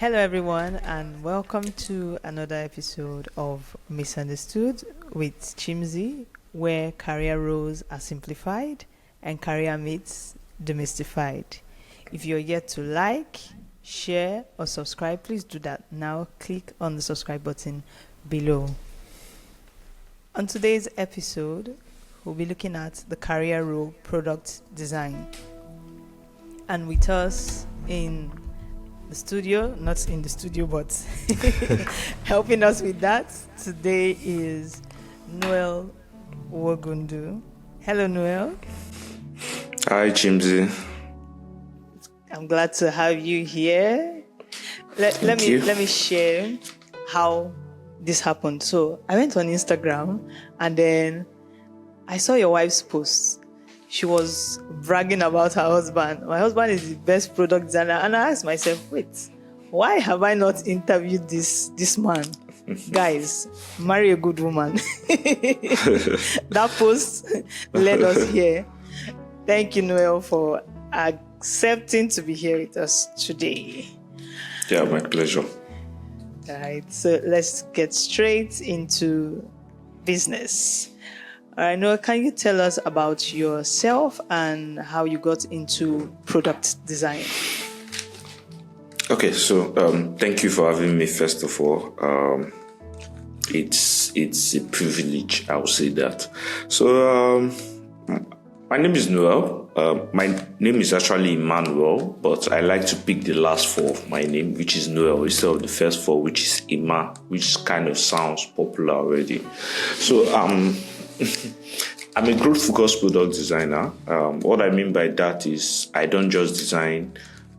Hello, everyone, and welcome to another episode of Misunderstood with Chimzi, where career roles are simplified and career myths demystified. If you're yet to like, share, or subscribe, please do that now. Click on the subscribe button below. On today's episode, we'll be looking at the career role product design. And with us in the studio, not in the studio, but helping us with that today is Nuel Wogundu. Hello, Nuel. Hi, Chimzi. I'm glad to have you here. Let me share how this happened. So I went on Instagram and then I saw your wife's post. She was bragging about her husband. My husband is the best product designer. And I asked myself, wait, why have I not interviewed this man? Guys, marry a good woman. That post led us here. Thank you, Noel, for accepting to be here with us today. Yeah, my pleasure. All right, so let's get straight into business. All right, Noel, can you tell us about yourself and how you got into product design? Okay, so thank you for having me. First of all, it's a privilege. I will say that. So my name is Noel. My name is actually Emmanuel, but I like to pick the last four of my name, which is Noel, instead of the first four, which is Emma, which kind of sounds popular already. So I'm a growth-focused product designer. What I mean by that is I don't just design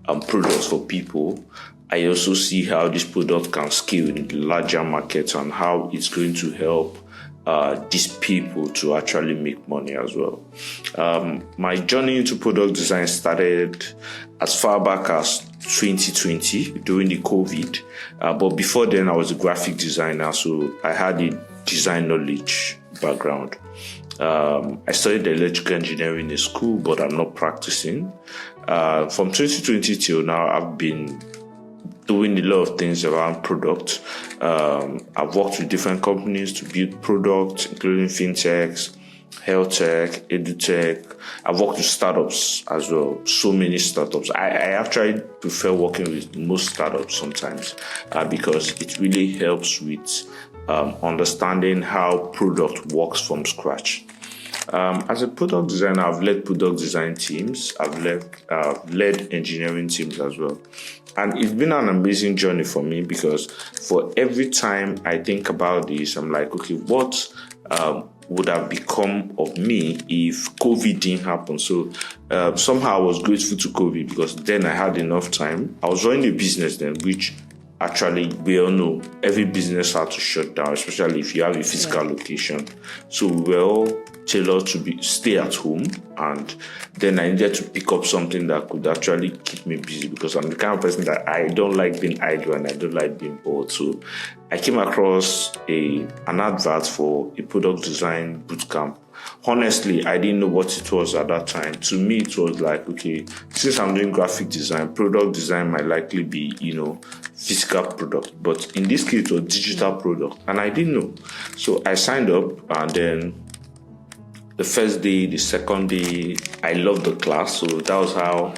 products for people. I also see how this product can scale in the larger market and how it's going to help these people to actually make money as well. My journey into product design started as far back as 2020 during the COVID. But before then, I was a graphic designer, so I had a design knowledge background. I studied electrical engineering in school, but I'm not practicing. From 2020 till now, I've been doing a lot of things around product. I've worked with different companies to build products, including fintechs, health tech, edutech. I've worked with startups as well. So many startups. I actually prefer working with most startups sometimes because it really helps with understanding how product works from scratch. As a product designer, I've led product design teams. I've led engineering teams as well. And it's been an amazing journey for me because for every time I think about this, I'm like, okay, what would have become of me if COVID didn't happen? So somehow I was grateful to COVID because then I had enough time. I was running a business then, which actually, we all know every business had to shut down, especially if you have a physical location. So we were all tailored to stay at home, and then I needed to pick up something that could actually keep me busy because I'm the kind of person that I don't like being idle and I don't like being bored. So I came across an advert for a product design bootcamp. Honestly, I didn't know what it was at that time. To me, it was like, okay, since I'm doing graphic design, product design might likely be, physical product. But in this case, it was digital product. And I didn't know. So I signed up, and then the first day, the second day, I loved the class. So that was how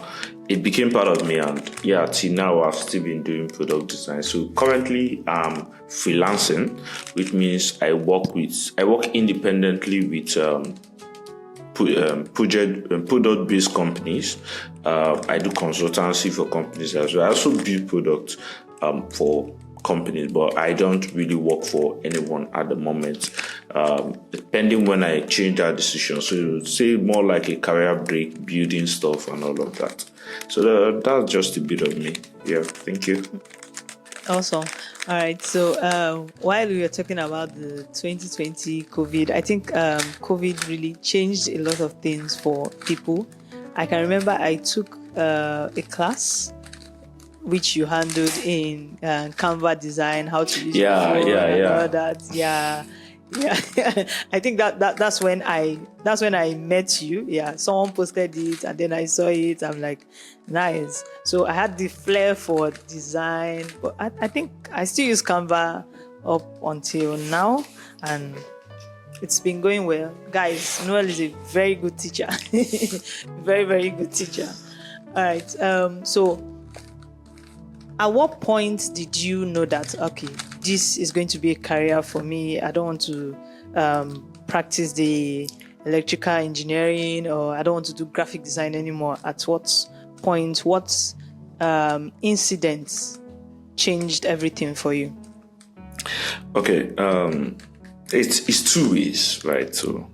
it became part of me. And yeah, till now, I've still been doing product design. So currently, I'm freelancing, which means I work independently with product-based companies. I do consultancy for companies as well. I also build products for companies, but I don't really work for anyone at the moment, depending when I change that decision. So you would say more like a career break, building stuff and all of that. So that's just a bit of me. Yeah, thank you. Awesome. All right. So while we were talking about the 2020 COVID, I think COVID really changed a lot of things for people. I can remember I took a class which you handled in Canva design, how to use Yeah. all that. Yeah. Yeah, I think that's when I met you. Yeah, someone posted it and then I saw it. I'm like, nice. So I had the flair for design, but I think I still use Canva up until now, and it's been going well. Guys, Noel is a very good teacher. Very, very good teacher. All right. So at what point did you know that, okay, this is going to be a career for me? I don't want to practice the electrical engineering, or I don't want to do graphic design anymore. At what point, what incidents changed everything for you? Okay, it's two ways, right? So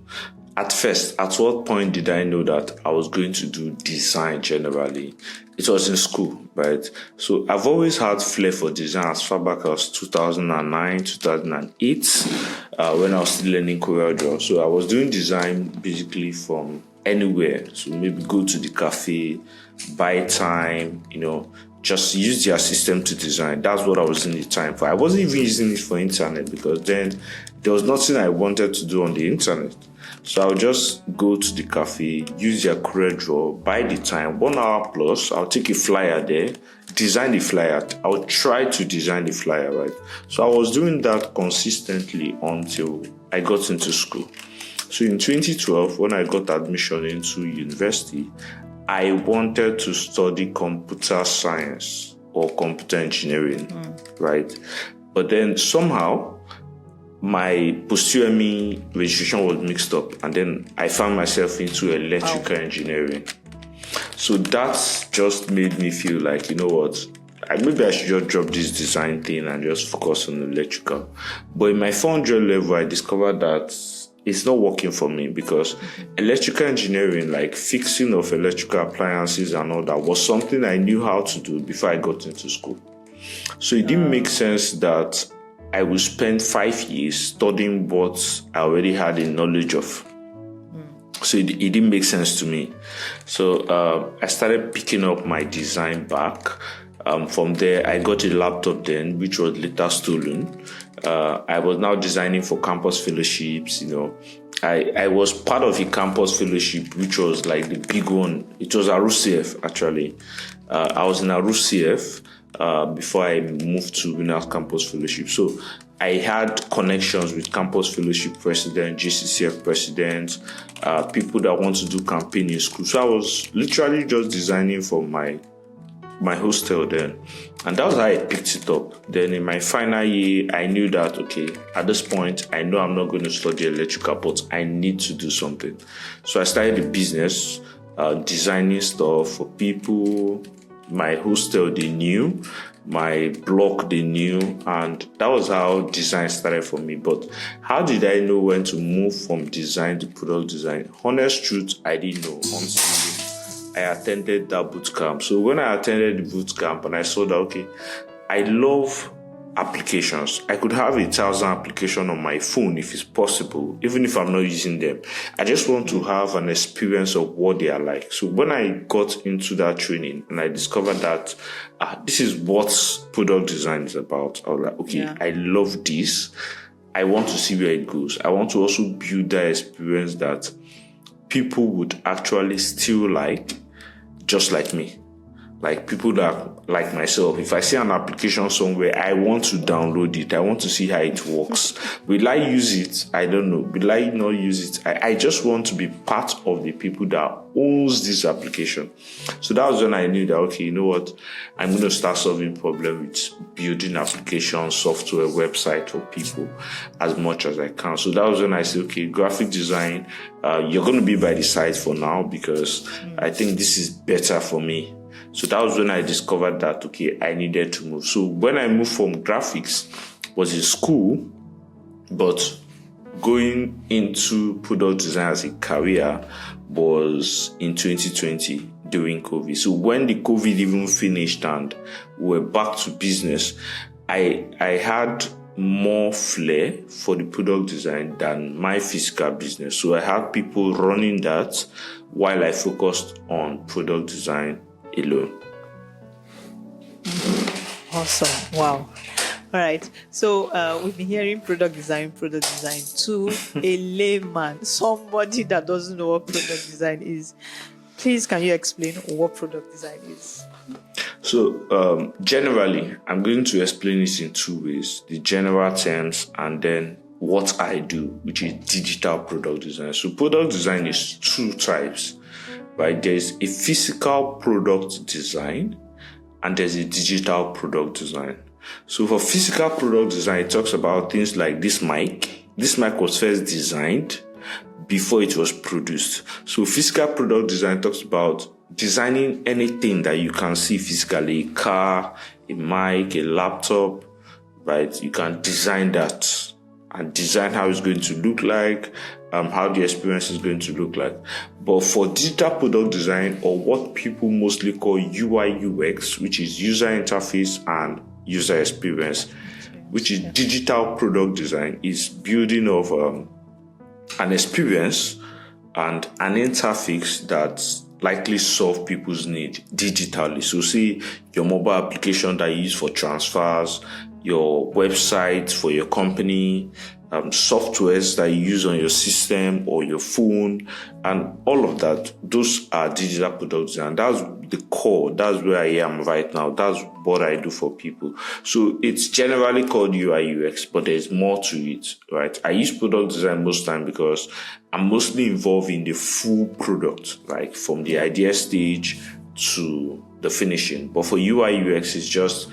at first, at what point did I know that I was going to do design generally? It was in school, right? So I've always had flair for design as far back as 2009, 2008, when I was still learning CorelDRAW. So I was doing design basically from anywhere. So maybe go to the cafe, buy time, just use their system to design. That's what I was in the time for. I wasn't even using it for internet, because then there was nothing I wanted to do on the internet. So I'll just go to the cafe, use their CorelDRAW, buy the time, 1 hour plus, I'll take a flyer there, design the flyer. I'll try to design the flyer, right? So I was doing that consistently until I got into school. So in 2012, when I got admission into university, I wanted to study computer science or computer engineering, right? But then somehow my post-UME registration was mixed up, and then I found myself into electrical engineering. So that just made me feel like, you know what, maybe I should just drop this design thing and just focus on electrical. But in my 400 level, I discovered that it's not working for me, because electrical engineering, like fixing of electrical appliances and all that, was something I knew how to do before I got into school. So it didn't make sense that I would spend 5 years studying what I already had a knowledge of. So it didn't make sense to me. So I started picking up my design back. From there, I got a laptop then, which was later stolen. I was now designing for campus fellowships, I was part of a campus fellowship, which was like the big one. It was RUCF, actually. I was in RUCF before I moved to Winners Campus Fellowship. So I had connections with campus fellowship president, GCCF president, people that want to do campaign in school. So I was literally just designing for my hostel then. And that was how I picked it up. Then in my final year, I knew that, okay, at this point, I know I'm not going to study electrical, but I need to do something. So I started a business, designing stuff for people. My hostel, they knew. My blog, they knew. And that was how design started for me. But how did I know when to move from design to product design? Honest truth, I didn't know until I attended that boot camp. So when I attended the boot camp and I saw that, okay, I love applications. I could have 1,000 applications on my phone if it's possible, even if I'm not using them. I just want to have an experience of what they are like. So when I got into that training and I discovered that this is what product design is about, I was like, okay, I love this. I want to see where it goes. I want to also build that experience that people would actually still like, just like me. Like people that, like myself, if I see an application somewhere, I want to download it. I want to see how it works. Will I use it? I don't know. Will I not use it? I just want to be part of the people that owns this application. So that was when I knew that, okay, you know what? I'm going to start solving problems with building applications, software, website for people as much as I can. So that was when I said, okay, graphic design, you're going to be by the side for now, because I think this is better for me. So that was when I discovered that, okay, I needed to move. So when I moved from graphics, was in school, but going into product design as a career was in 2020 during COVID. So when the COVID even finished and we're back to business, I had more flair for the product design than my physical business. So I had people running that while I focused on product design alone. Awesome. Wow. All right. So we've been hearing product design to a layman, somebody that doesn't know what product design is. Please, can you explain what product design is? So generally, I'm going to explain this in two ways: the general terms and then what I do, which is digital product design. So product design is two types, right? There's a physical product design and there's a digital product design. So for physical product design, it talks about things like this mic. This mic was first designed before it was produced. So physical product design talks about designing anything that you can see physically: a car, a mic, a laptop, right? You can design that and design how it's going to look like, how the experience is going to look like. But for digital product design, or what people mostly call UI UX, which is user interface and user experience, which is digital product design, is building of an experience and an interface that likely solve people's need digitally. So see your mobile application that you use for transfers, your website for your company, softwares that you use on your system or your phone, and all of that. Those are digital products, and that's the core. That's where I am right now. That's what I do for people. So it's generally called UI UX, but there's more to it, right? I use product design most time because I'm mostly involved in the full product, like from the idea stage to the finishing. But for UI UX, it's just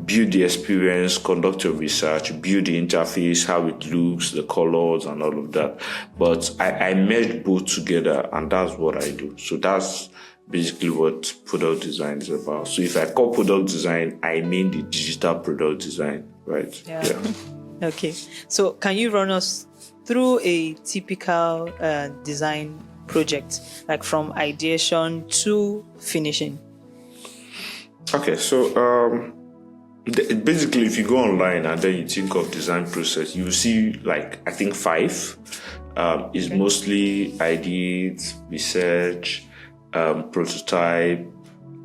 build the experience, conduct your research, build the interface, how it looks, the colors, and all of that. But I merge both together, and that's what I do. So that's basically what product design is about. So if I call product design, I mean the digital product design, right? Yeah. Okay. So can you run us through a typical design project, like from ideation to finishing? Okay. So basically, if you go online and then you think of design process, you will see I think 5 is mostly ideas, research, prototype,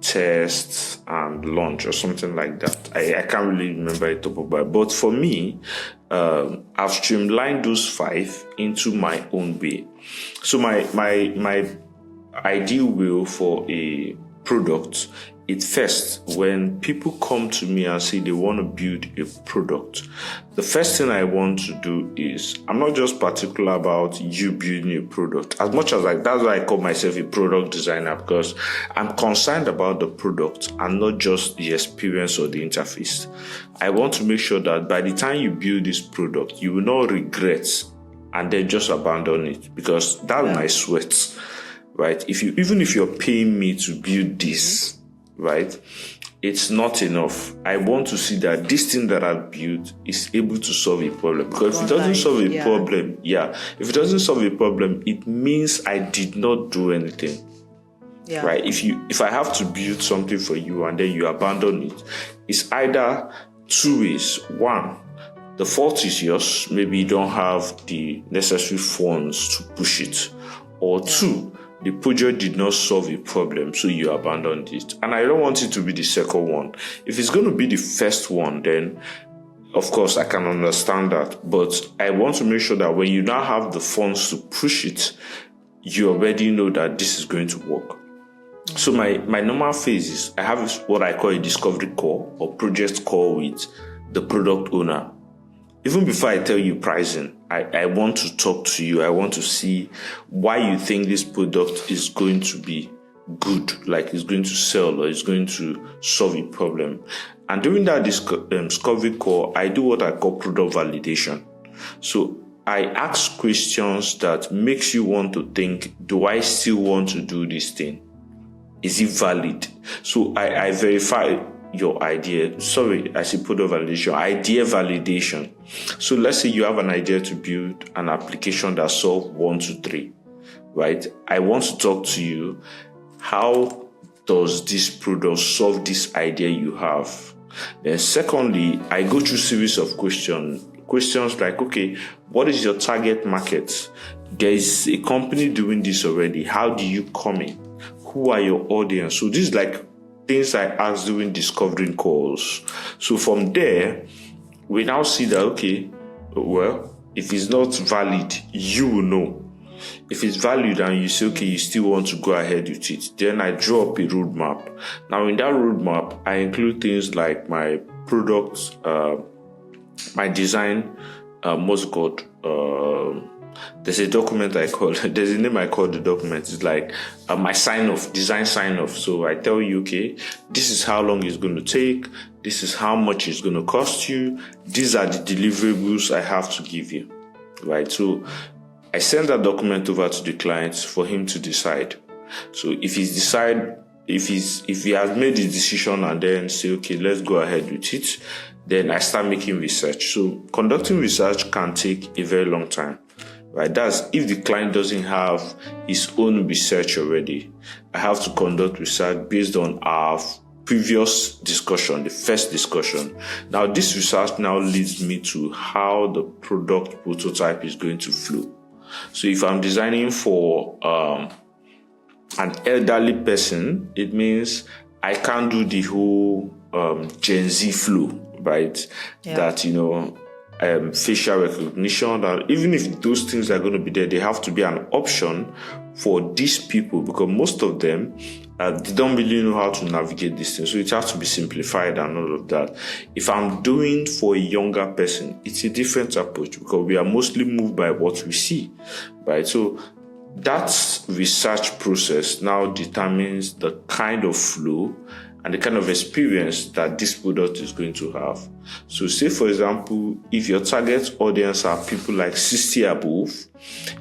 test, and launch, or something like that. I can't really remember it top of my head. But for me, I've streamlined those 5 into my own way. So my ideal will for a product, it's first, when people come to me and say they want to build a product, the first thing I want to do is, I'm not just particular about you building a product, as much as that's why I call myself a product designer, because I'm concerned about the product and not just the experience or the interface. I want to make sure that by the time you build this product, you will not regret and then just abandon it, because that's my sweat, right? Even if you're paying me to build this, right, it's not enough. I want to see that this thing that I've built is able to solve a problem. Because if it doesn't solve a problem, if it doesn't solve a problem, it means I did not do anything. Yeah. Right? If I have to build something for you and then you abandon it, it's either two ways. One, the fault is yours. Maybe you don't have the necessary funds to push it. Or two, the project did not solve a problem, so you abandoned it. And I don't want it to be the second one. If it's going to be the first one, then of course I can understand that. But I want to make sure that when you now have the funds to push it, you already know that this is going to work. So my normal phase is, I have what I call a discovery call or project call with the product owner. Even before I tell you pricing, I want to talk to you. I want to see why you think this product is going to be good, like it's going to sell or it's going to solve a problem. And during that discovery call, I do what I call product validation. So I ask questions that makes you want to think, do I still want to do this thing? Is it valid? So I verify your idea. Sorry, I say product validation. Idea validation. So let's say you have an idea to build an application that solves 1, 2, 3, right? I want to talk to you. How does this product solve this idea you have? Then secondly, I go through series of questions like, okay, what is your target market? There is a company doing this already. How do you come in? Who are your audience? So this is like things I ask during discovering calls. So from there, we now see that, okay, well, if it's not valid, you will know. If it's valid and you say, okay, you still want to go ahead with it, then I draw up a roadmap. Now, in that roadmap, I include things like my product, my design, what's it called? There's a document there's a name I call the document. It's like my sign-off, design sign-off. So I tell you, okay, this is how long it's going to take. This is how much it's going to cost you. These are the deliverables I have to give you, right? So I send that document over to the client for him to decide. So if he has made his decision and then say, okay, let's go ahead with it, then I start making research. So conducting research can take a very long time, right? That's if the client doesn't have his own research already. I have to conduct research based on our previous discussion, the first discussion. Now, this research now leads me to how the product prototype is going to flow. So if I'm designing for an elderly person, it means I can't do the whole Gen Z flow, right? Yeah. That, facial recognition, that even if those things are going to be there, they have to be an option for these people, because most of them, they don't really know how to navigate this thing. So it has to be simplified and all of that. If I'm doing for a younger person, it's a different approach, because we are mostly moved by what we see, right? So that research process now determines the kind of flow and the kind of experience that this product is going to have. So say, for example, if your target audience are people like 60 above,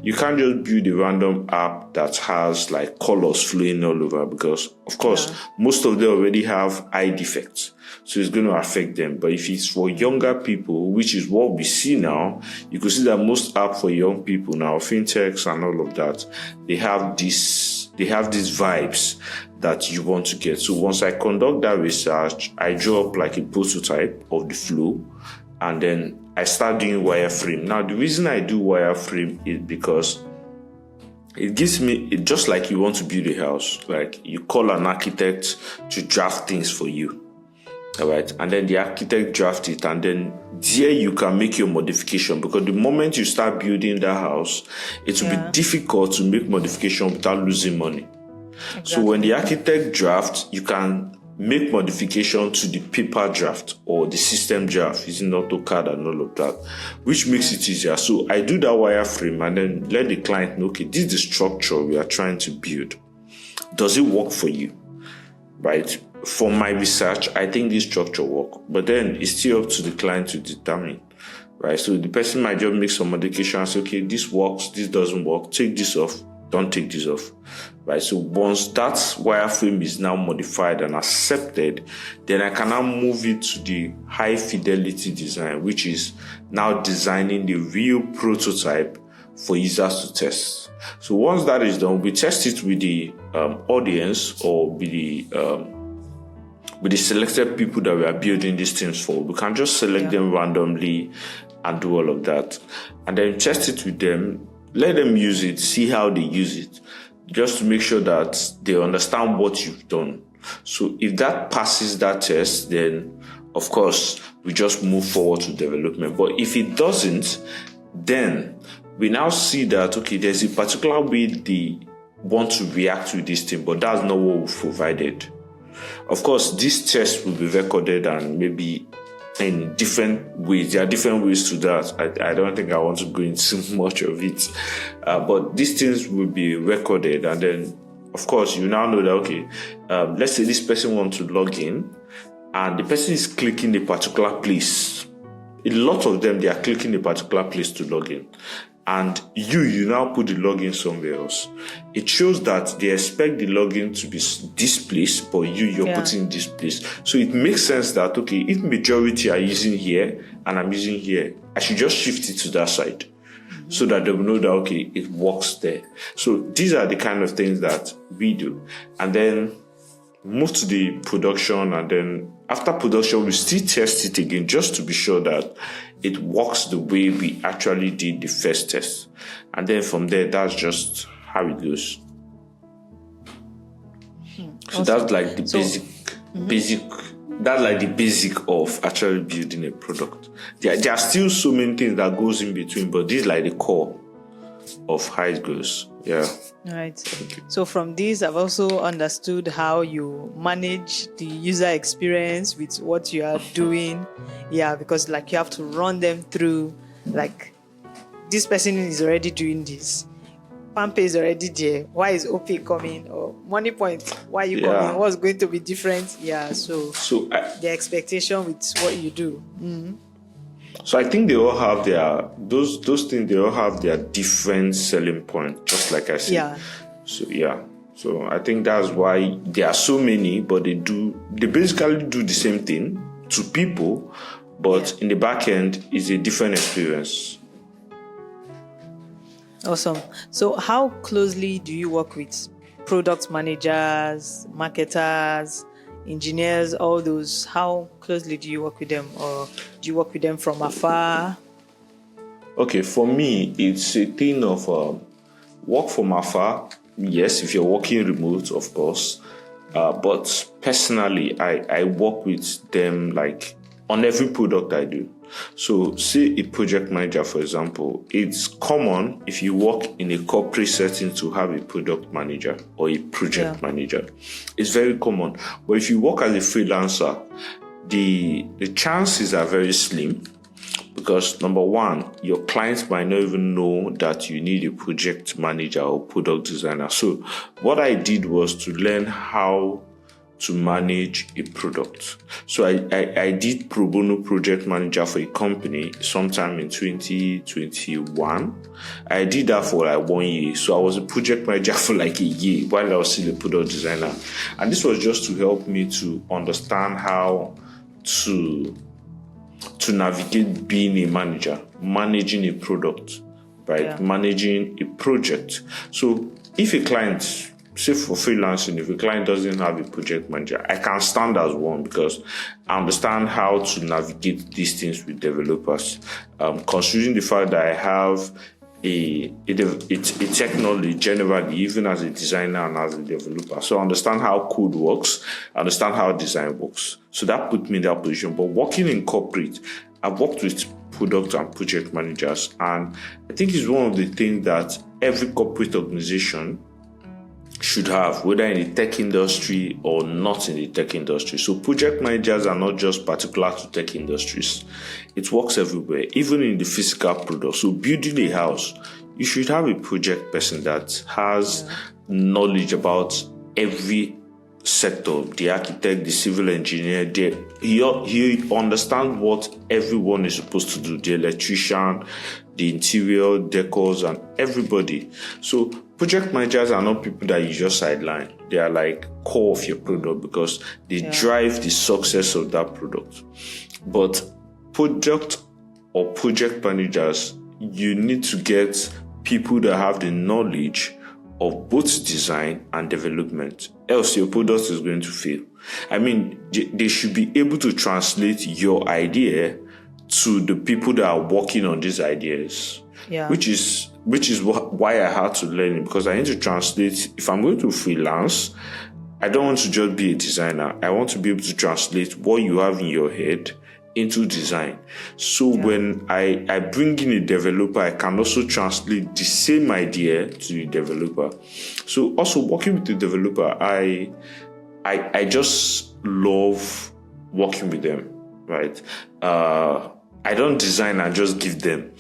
you can't just build a random app that has like colors flowing all over, because of course, most of them already have eye defects. So it's going to affect them. But if it's for younger people, which is what we see now, you could see that most apps for young people now, fintechs and all of that, they have these vibes that you want to get. So once I conduct that research, I draw up like a prototype of the flow, and then I start doing wireframe. Now, the reason I do wireframe is because it gives me, just like you want to build a house, like you call an architect to draft things for you. All right. And then the architect drafts it, and then there you can make your modification, because the moment you start building that house, it will be difficult to make modification without losing money. Exactly. So when the architect drafts, you can make modification to the paper draft or the system draft using AutoCAD and all of that, which makes it easier. So I do that wireframe and then let the client know, okay, this is the structure we are trying to build. Does it work for you? Right? For my research, I think this structure works, but then it's still up to the client to determine, right? So the person might just make some modification and say, okay, this works, this doesn't work, take this off, don't take this off, right? So once that wireframe is now modified and accepted, then I can now move it to the high fidelity design, which is now designing the real prototype for users to test. So once that is done, we test it with the audience or with the selected people that we are building these things for. We can just select them randomly and do all of that. And then test it with them, let them use it, see how they use it, just to make sure that they understand what you've done. So if that passes that test, then of course, we just move forward to development. But if it doesn't, then we now see that, okay, there's a particular way they want to react to this thing, but that's not what we've provided. Of course, this test will be recorded and maybe in different ways. There are different ways to that. I don't think I want to go into much of it. But these things will be recorded. And then, of course, you now know that, okay, let's say this person wants to log in and the person is clicking a particular place. A lot of them, they are clicking a particular place to log in. And you now put the login somewhere else. It shows that they expect the login to be this place, but you're putting this place. So it makes sense that, okay, if majority are using here and I'm using here, I should just shift it to that side so that they will know that, okay, it works there. So these are the kind of things that we do. And then move to the production, and then after production, we still test it again just to be sure that it works the way we actually did the first test. And then from there, that's just how it goes. So that's like the basic basic. That's like the basic of actually building a product. There are still so many things that goes in between, but this is like the core of how it goes. Yeah. Right. So from this, I've also understood how you manage the user experience with what you are doing. Yeah, because like you have to run them through, like this person is already doing this. Pampe is already there. Why is OP coming? Or Money Point, why are you coming? What's going to be different? Yeah, so the expectation with what you do. Mm-hmm. So I think they all have their those things. They all have their different selling point, just like I said. Yeah. So I think that's why there are so many, but they basically do the same thing to people, but in the back end is a different experience. Awesome. So how closely do you work with product managers, marketers, engineers, all those? How closely do you work with them, or do you work with them from afar? Okay, for me, it's a thing of work from afar. Yes, if you're working remote, of course. But personally, I work with them like on every product I do. So say a project manager, for example, it's common if you work in a corporate setting to have a product manager or a project manager. It's very common. But if you work as a freelancer, the chances are very slim, because number one, your clients might not even know that you need a project manager or product designer. So what I did was to learn how to manage a product. So I did pro bono project manager for a company sometime in 2021. I did that for like 1 year. So I was a project manager for like a year while I was still a product designer. And this was just to help me to understand how to navigate being a manager, managing a product, right? Managing a project. So if a client, say for freelancing, if a client doesn't have a project manager, I can stand as one because I understand how to navigate these things with developers. Considering the fact that I have a technology generally, even as a designer and as a developer. So I understand how code works, I understand how design works. So that put me in that position. But working in corporate, I've worked with product and project managers, and I think it's one of the things that every corporate organization should have, whether in the tech industry or not in the tech industry. So project managers are not just particular to tech industries. It works everywhere, even in the physical product. So building a house, you should have a project person that has knowledge about every sector, the architect, the civil engineer. He understands what everyone is supposed to do, the electrician, the interior decors, and everybody. So project managers are not people that you just sideline. They are like core of your product because they drive the success of that product. But product or project managers, you need to get people that have the knowledge of both design and development, else your product is going to fail. I mean, they should be able to translate your idea to the people that are working on these ideas, which is why I had to learn it, because I need to translate. If I'm going to freelance, I don't want to just be a designer. I want to be able to translate what you have in your head into design. So when I bring in a developer, I can also translate the same idea to the developer. So also working with the developer, I just love working with them, right? I don't design and just give them.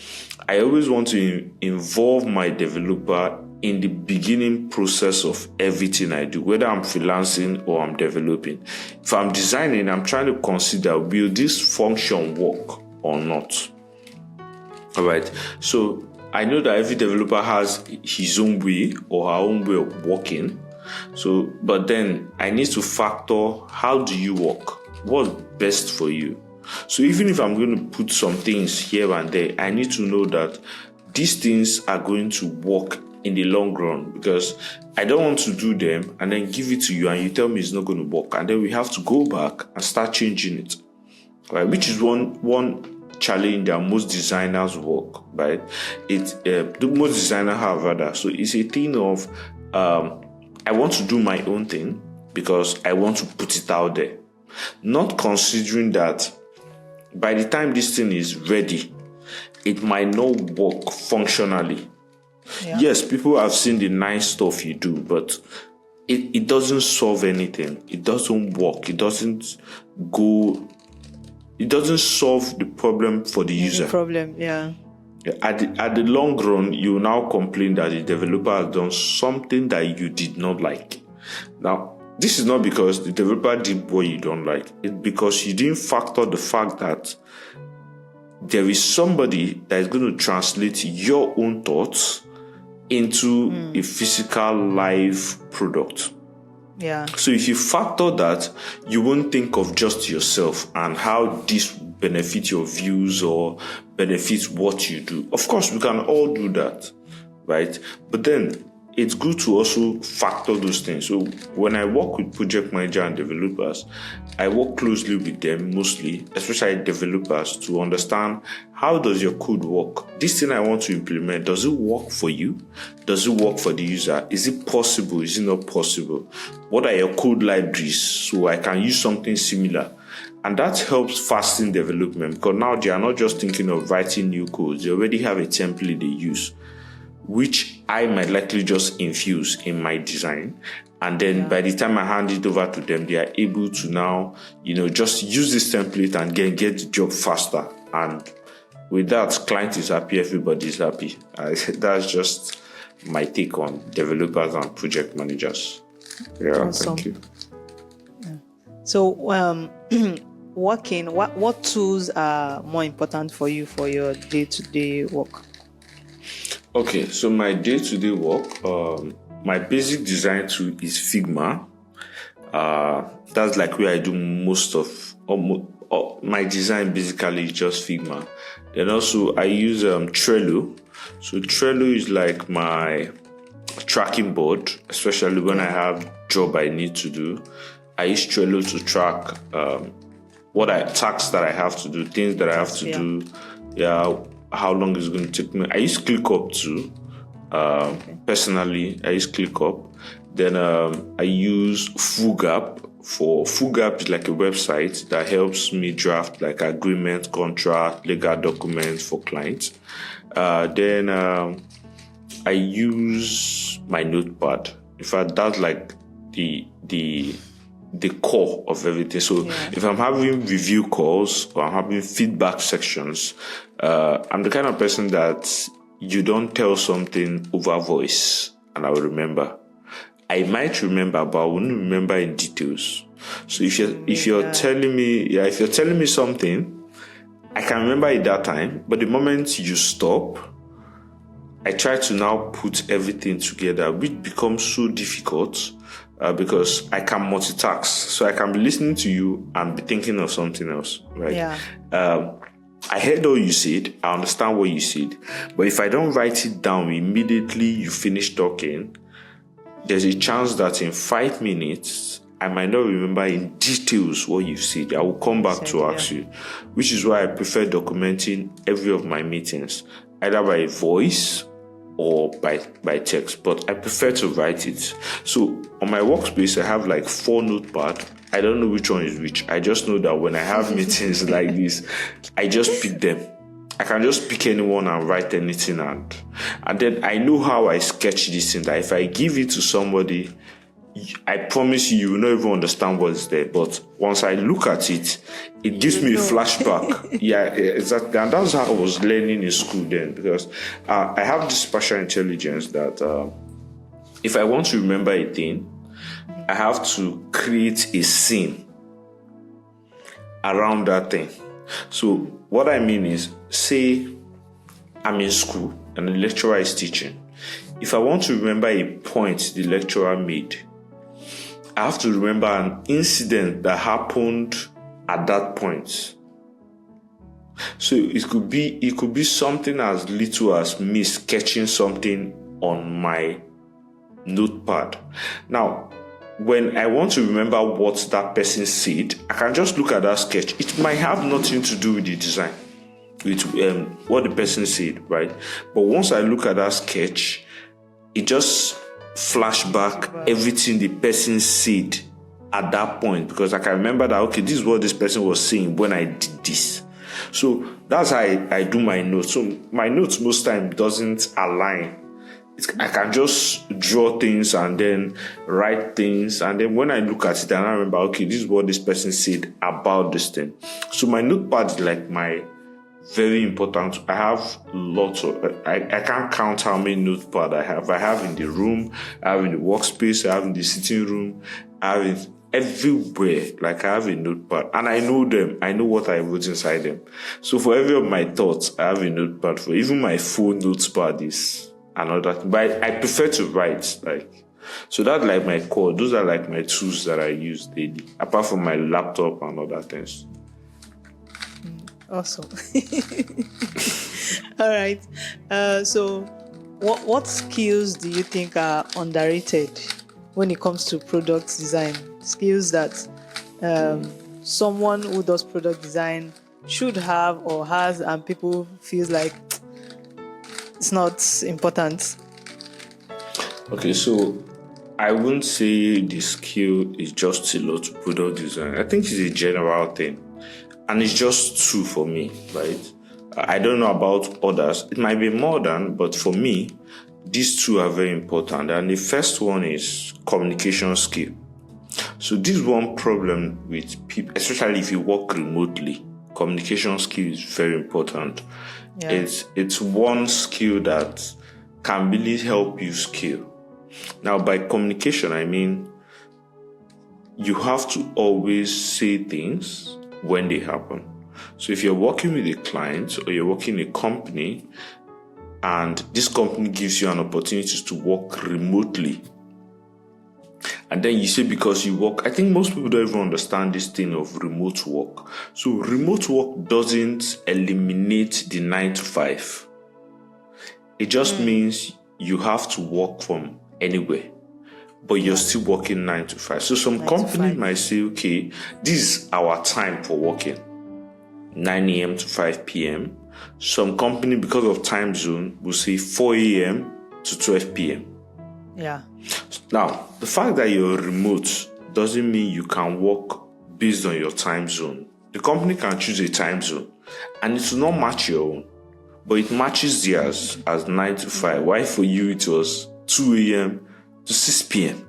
I always want to involve my developer in the beginning process of everything I do, whether I'm freelancing or I'm developing. If I'm designing, I'm trying to consider, will this function work or not? All right. So I know that every developer has his own way or her own way of working. So, but then I need to factor, how do you work? What's best for you? So even if I'm going to put some things here and there, I need to know that these things are going to work in the long run, because I don't want to do them and then give it to you and you tell me it's not going to work, and then we have to go back and start changing it, right? Which is one challenge that most designers work, right? The most designers have rather. So it's a thing of I want to do my own thing because I want to put it out there. not considering that by the time this thing is ready, it might not work functionally. Yeah. Yes, people have seen the nice stuff you do, but it doesn't solve anything. It doesn't work. It doesn't solve the problem for the user. Yeah. At the long run, you now complain that the developer has done something that you did not like. Now, this is not because the developer did what you don't like. It's because you didn't factor the fact that there is somebody that is going to translate your own thoughts into a physical live product. Yeah. So if you factor that, you won't think of just yourself and how this benefits your views or benefits what you do. Of course, we can all do that, right? But then it's good to also factor those things. So when I work with project manager and developers, I work closely with them mostly, especially developers, to understand how does your code work? This thing I want to implement, does it work for you? Does it work for the user? Is it possible? Is it not possible? What are your code libraries so I can use something similar? And that helps fasten development because now they are not just thinking of writing new codes. They already have a template they use, which I might likely just infuse in my design. And then by the time I hand it over to them, they are able to now, just use this template and get the job faster. And with that, client is happy, everybody is happy. That's just my take on developers and project managers. Yeah, Awesome. Thank you. Yeah. So, what tools are more important for you for your day-to-day work? Okay, so my day-to-day work, my basic design tool is Figma. That's like where I do most of my design. Basically, is just Figma. Then also I use Trello. So Trello is like my tracking board, especially when I have job I need to do. I use Trello to track tasks that I have to do, things that I have to do. Yeah. How long is it going to take me? I use ClickUp too. Personally, I use ClickUp. Then I use FullGap. FullGap is like a website that helps me draft like agreement, contract, legal documents for clients. Then I use my notepad. In fact, that's like the core of everything. So if I'm having review calls or I'm having feedback sections, I'm the kind of person that you don't tell something over voice and I will remember. I might remember, but I won't remember in details. So if you're telling me something, I can remember it that time, but the moment you stop, I try to now put everything together, which becomes so difficult. Because I can multitask, so I can be listening to you and be thinking of something else, right? Yeah. I heard all you said, I understand what you said, but if I don't write it down immediately you finish talking, there's a chance that in 5 minutes I might not remember in details what you've said. I will come back to ask you, which is why I prefer documenting every of my meetings, either by voice or by text, but I prefer to write it. So on my workspace, I have like 4 notepads. I don't know which one is which. I just know that when I have meetings like this, I just pick them. I can just pick anyone and write anything, and then I know how I sketch this thing, that if I give it to somebody, I promise you will not even understand what's there. But once I look at it, it gives me a flashback. Yeah, exactly. And that's how I was learning in school then, because I have this spatial intelligence that if I want to remember a thing, I have to create a scene around that thing. So what I mean is, say I'm in school and the lecturer is teaching. If I want to remember a point the lecturer made, I have to remember an incident that happened at that point. So it could be something as little as me sketching something on my notepad. Now, when I want to remember what that person said, I can just look at that sketch. It might have nothing to do with the design, with what the person said, right? But once I look at that sketch, it just flashback everything the person said at that point, because I can remember that, okay, this is what this person was saying when I did this. So that's how I do my notes. So my notes most time doesn't align. I can just draw things and then write things. And then when I look at it and I remember, okay, this is what this person said about this thing. So my notepad is like my very important. I have lots of, I can't count how many notepad I have. I have in the room, I have in the workspace, I have in the sitting room, I have it everywhere. Like I have a notepad and I know them. I know what I wrote inside them. So for every of my thoughts, I have a notepad. For even my phone notepad is another thing. But I prefer to write, like, so that's like my core. Those are like my tools that I use daily, apart from my laptop and other things. Awesome. All right. So what skills do you think are underrated when it comes to product design? Skills that someone who does product design should have or has, and people feels like it's not important. Okay, so I wouldn't say the skill is just similar to product design. I think it's a general thing. And it's just two for me, right? I don't know about others. It might be more than, but for me, these two are very important. And the first one is communication skill. So this one problem with people, especially if you work remotely, communication skill is very important. Yeah. It's one skill that can really help you scale. Now, by communication, I mean, you have to always say things when they happen. So if you're working with a client or you're working in a company and this company gives you an opportunity to work remotely, and then you say because you work, I think most people don't even understand this thing of remote work. So remote work doesn't eliminate the 9 to 5. It just means you have to work from anywhere, but you're still working 9 to 5. So some company might say, okay, this is our time for working, 9 a.m. to 5 p.m. Some company, because of time zone, will say 4 a.m. to 12 p.m. Yeah. Now, the fact that you're remote doesn't mean you can work based on your time zone. The company can choose a time zone and it will not match your own, but it matches theirs as 9 to 5. Why for you it was 2 a.m. to 6 p.m.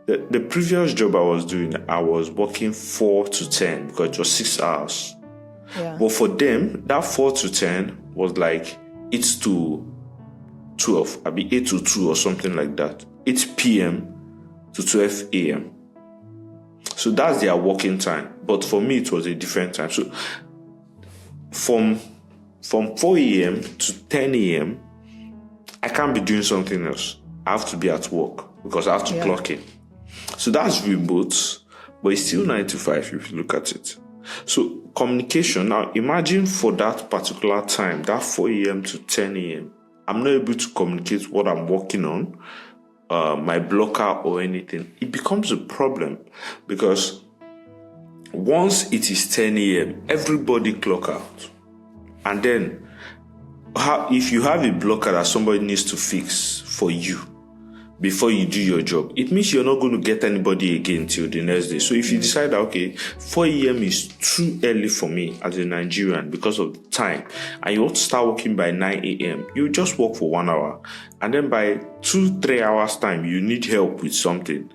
The previous job I was doing, I was working 4 to 10 because it was 6 hours. Yeah. But for them, that 4 to 10 was like 8 to 12, I'd be 8 to 2 or something like that. 8 p.m. to 12 a.m. So that's their working time. But for me, it was a different time. So from 4 a.m. to 10 a.m., I can't be doing something else. I have to be at work because I have to clock in. So that's remote, but it's still 9 to 5 if you look at it. So communication, now imagine for that particular time, that 4 a.m. to 10 a.m., I'm not able to communicate what I'm working on, my blocker or anything. It becomes a problem because once it is 10 a.m., everybody clock out. And then if you have a blocker that somebody needs to fix for you before you do your job, it means you're not going to get anybody again till the next day. So if you decide that, okay, 4 a.m. is too early for me as a Nigerian because of the time, and you want to start working by 9 a.m., you just work for 1 hour. And then by 2-3 hours time, you need help with something.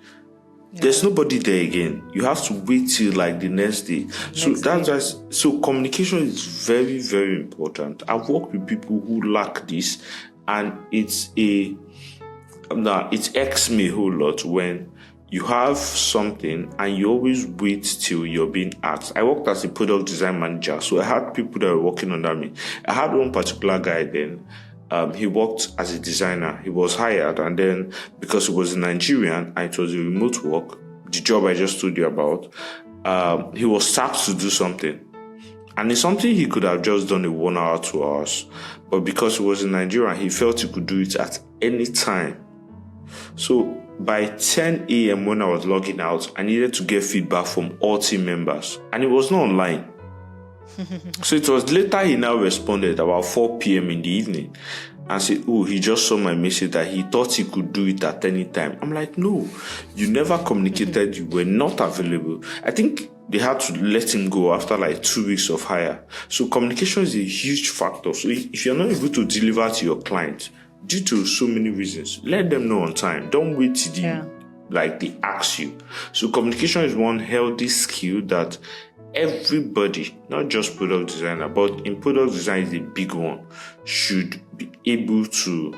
Yeah. There's nobody there again. You have to wait till like the next day. So communication is very, very important. I've worked with people who lack this, and it irks me a whole lot when you have something and you always wait till you're being asked. I worked as a product design manager, so I had people that were working under me. I had one particular guy then. He worked as a designer. He was hired, and then because he was a Nigerian and it was a remote work, the job I just told you about, he was tasked to do something. And it's something he could have just done in 1 hour, 2 hours. But because he was in Nigeria, he felt he could do it at any time. So by 10 a.m. when I was logging out, I needed to get feedback from all team members. And it was not online. So it was later he now responded about 4 p.m. in the evening. and say, oh, he just saw my message that he thought he could do it at any time. I'm like, no, you never communicated, you were not available. I think they had to let him go after like 2 weeks of hire. So communication is a huge factor. So if you're not able to deliver to your client due to so many reasons, let them know on time. Don't wait till they ask you. So communication is one healthy skill that everybody, not just product designer, but in product design is a big one, should be able to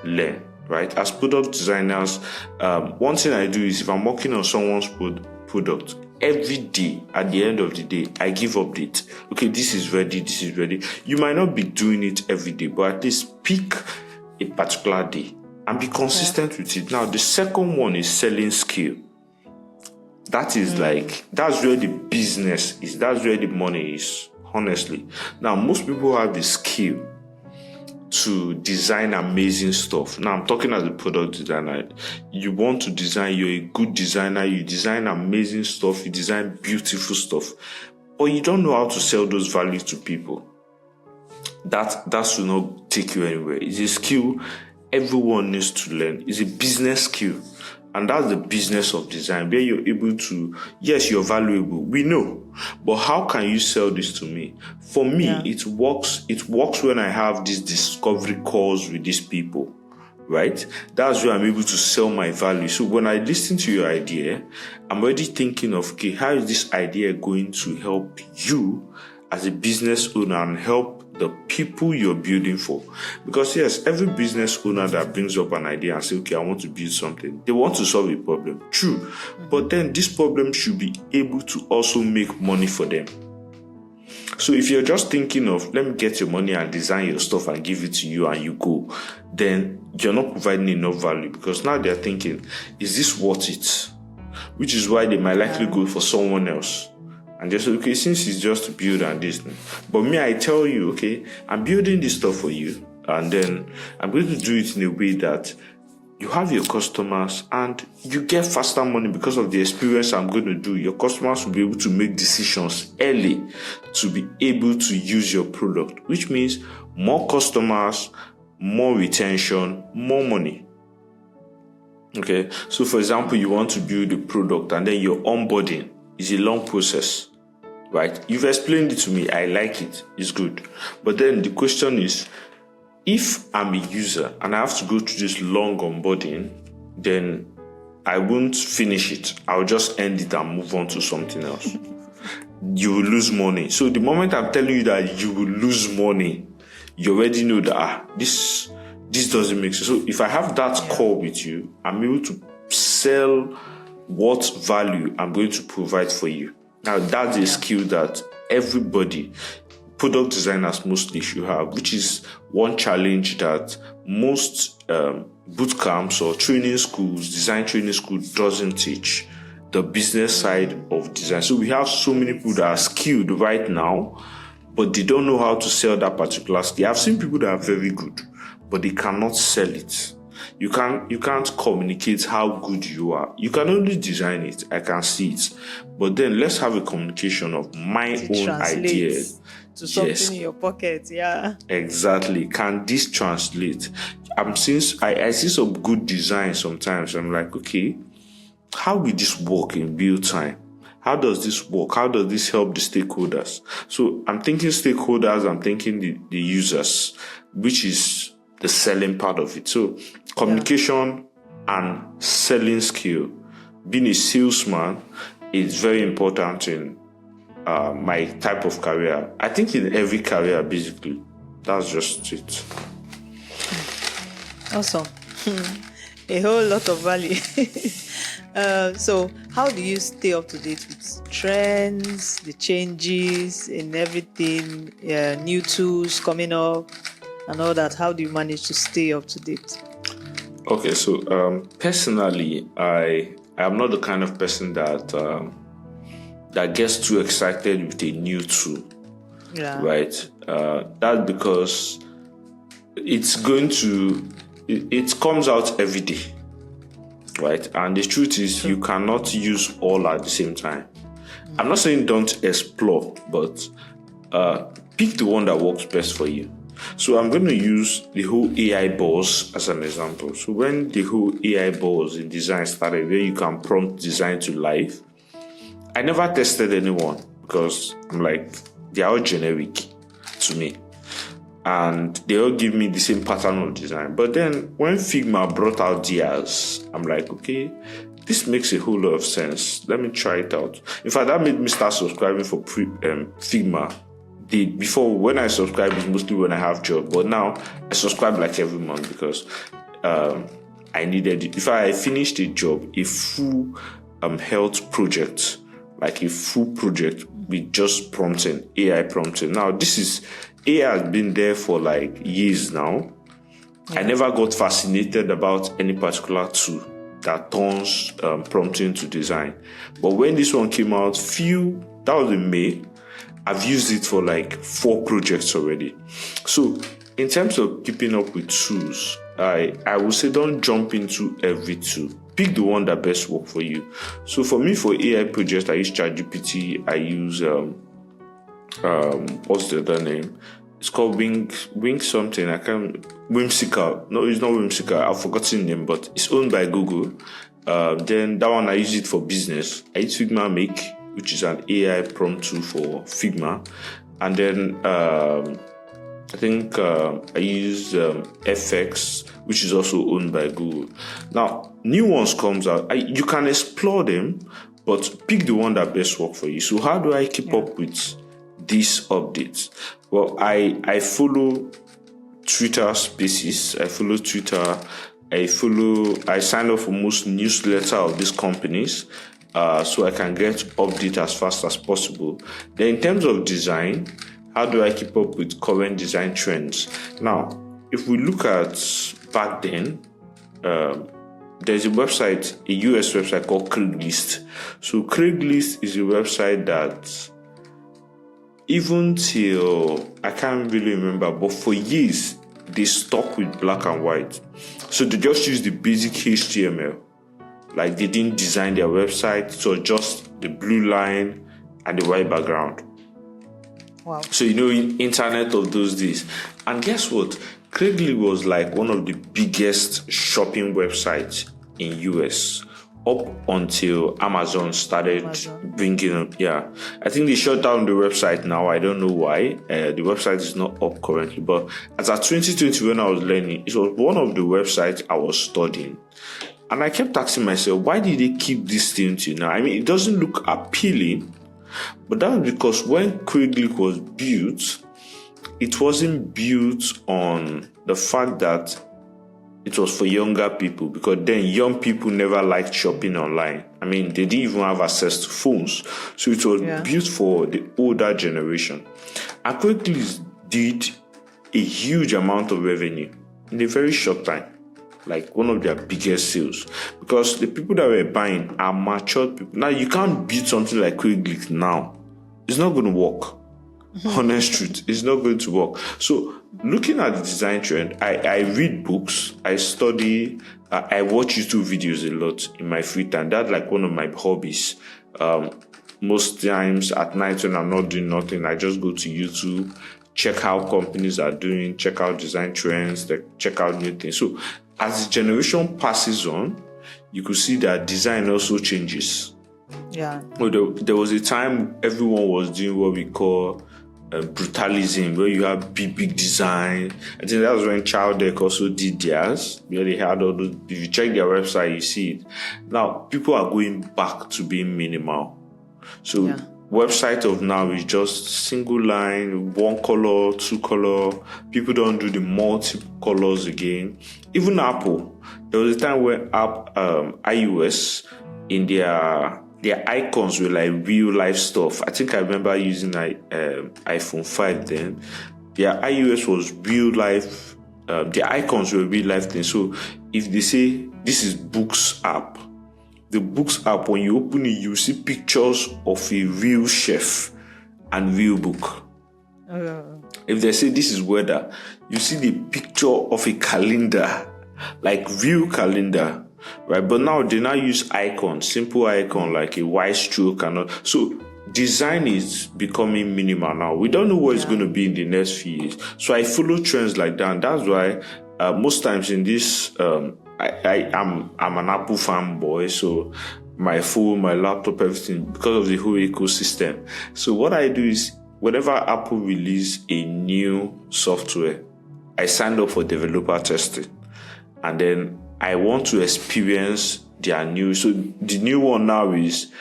learn, right? As product designers, one thing I do is if I'm working on someone's product, every day at the end of the day, I give updates. Okay, this is ready, this is ready. You might not be doing it every day, but at least pick a particular day and be consistent with it. Now, the second one is selling skill. That is that's where the business is. That's where the money is, honestly. Now, most people have the skill to design amazing stuff. Now, I'm talking as a product designer. You want to design, you're a good designer, you design amazing stuff, you design beautiful stuff, but you don't know how to sell those values to people. That should not take you anywhere. It's a skill everyone needs to learn. It's a business skill. And that's the business of design, where you're able to, yes, you're valuable, we know, but how can you sell this to me? For me, it works when I have these discovery calls with these people, right? That's where I'm able to sell my value. So when I listen to your idea, I'm already thinking of, okay, how is this idea going to help you as a business owner and help the people you're building for? Because yes, every business owner that brings up an idea and say, okay, I want to build something, they want to solve a problem. True. But then this problem should be able to also make money for them. So if you're just thinking of, let me get your money and design your stuff and give it to you and you go, then you're not providing enough value, because now they're thinking, is this worth it? Which is why they might likely go for someone else. And just, okay, since it's just to build and this. But me, I tell you, okay, I'm building this stuff for you. And then I'm going to do it in a way that you have your customers and you get faster money because of the experience I'm going to do. Your customers will be able to make decisions early to be able to use your product, which means more customers, more retention, more money. Okay. So for example, you want to build a product and then your onboarding is a long process, right? You've explained it to me. I like it. It's good. But then the question is, if I'm a user and I have to go through this long onboarding, then I won't finish it. I'll just end it and move on to something else. You will lose money. So the moment I'm telling you that you will lose money, you already know that this doesn't make sense. So if I have that call with you, I'm able to sell what value I'm going to provide for you. Now, that's a skill that everybody, product designers mostly, should have, which is one challenge that most boot camps or training schools, design training schools doesn't teach, the business side of design. So we have so many people that are skilled right now, but they don't know how to sell that particular skill. I've seen people that are very good, but they cannot sell it. You can't communicate how good you are. You can only design it. I can see it. But then let's have a communication of my own idea to something in your pocket. Yeah. Exactly. Can this translate? I see some good design sometimes. I'm like, okay, how will this work in real time? How does this work? How does this help the stakeholders? So I'm thinking stakeholders, I'm thinking the users, which is the selling part of it. So communication and selling skill, being a salesman is very important in my type of career. I think in every career, basically. That's just it. Awesome. A whole lot of value. So how do you stay up to date with trends, the changes in everything, new tools coming up and all that? How do you manage to stay up to date? Okay, so personally, I am not the kind of person that gets too excited with a new tool. Yeah. Right? That's because it comes out every day. Right? And the truth is, you cannot use all at the same time. I'm not saying don't explore, but pick the one that works best for you. So I'm going to use the whole AI buzz as an example. So when the whole AI buzz in design started, where you can prompt design to life, I never tested anyone because I'm like, they're all generic to me. And they all give me the same pattern of design. But then when Figma brought out theirs, I'm like, okay, this makes a whole lot of sense. Let me try it out. In fact, that made me start subscribing for Figma. Before, when I subscribe, it's mostly when I have job. But now I subscribe like every month because I needed it. If I finished a job, a full health project, like a full project with just prompting, AI prompting. Now, AI has been there for like years now. Yeah. I never got fascinated about any particular tool that turns prompting to design. But when this one came out, that was in May, I've used it for like 4 projects already. So in terms of keeping up with tools, I would say don't jump into every tool. Pick the one that best works for you. So for me, for AI projects, I use ChatGPT. I use what's the other name? It's called Wing something. Whimsical. No, it's not Whimsical. I've forgotten the name, but it's owned by Google. Then that one I use it for business. I use Figma Make, which is an AI prompt tool for Figma, and then I think I use FX, which is also owned by Google. Now, new ones comes out. You can explore them, but pick the one that best works for you. So how do I keep up with these updates? Well, I follow Twitter Spaces. I follow Twitter. I sign up for most newsletter of these companies, so I can get update as fast as possible. Then in terms of design, how do I keep up with current design trends? Now, if we look at back then, there's a website, a US website called Craigslist. So Craigslist is a website that even till, I can't really remember, but for years, they stuck with black and white. So they just used the basic HTML. Like they didn't design their website, so just the blue line and the white background. Wow. So, internet of those days. And guess what? Craigslist was like one of the biggest shopping websites in US up until Amazon started bringing up. Yeah, I think they shut down the website now. I don't know why. The website is not up currently. But as of 2020, when I was learning, it was one of the websites I was studying. And I kept asking myself, why did they keep this thing till now? I mean, it doesn't look appealing. But that was because when Craigslist was built, it wasn't built on the fact that it was for younger people, because then young people never liked shopping online. I mean, they didn't even have access to phones. So it was built for the older generation. And Craigslist did a huge amount of revenue in a very short time. Like one of their biggest sales, because the people that were buying are matured people. Now you can't build something like Craigslist now. It's not going to work. Honest truth, it's not going to work. So looking at the design trend, I read books, I study, I watch YouTube videos a lot in my free time. That's like one of my hobbies. Most times at night when I'm not doing nothing, I just go to YouTube, check how companies are doing, check out design trends, check out new things. So as the generation passes on, you could see that design also changes. Yeah. Well, there was a time everyone was doing what we call brutalism, where you have big design. I think that was when Childek also did theirs, where they had all those. If you check their website, you see it. Now, people are going back to being minimal. So website of now is just single line, one color, two color. People don't do the multiple colors again. Even Apple, there was a time where iOS in their icons were like real life stuff. I think I remember using iPhone 5 then. Their iOS was real life. Their icons were real life things. So if they say this is Books app, the Books app, when you open it, you see pictures of a real chef and real book. If they say this is weather, you see the picture of a calendar, like real calendar, right? But now they now use icons, simple icon like a white stroke and all. So design is becoming minimal now. We don't know what it's going to be in the next few years. So I follow trends like that. And that's why most times in this, I'm an Apple fanboy. So my phone, my laptop, everything, because of the whole ecosystem. So what I do is whenever Apple release a new software, I signed up for developer testing. And then I want to experience their new. So the new one now is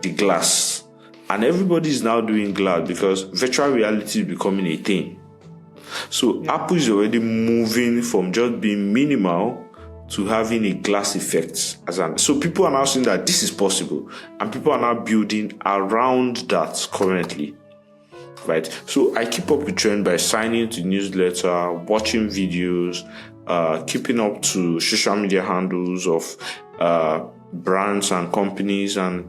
the glass. And everybody is now doing glass because virtual reality is becoming a thing. So Apple is already moving from just being minimal to having a glass effect. So people are now saying that this is possible. And people are now building around that currently. Right? So I keep up with trend by signing to newsletter, watching videos, keeping up to social media handles of brands and companies, and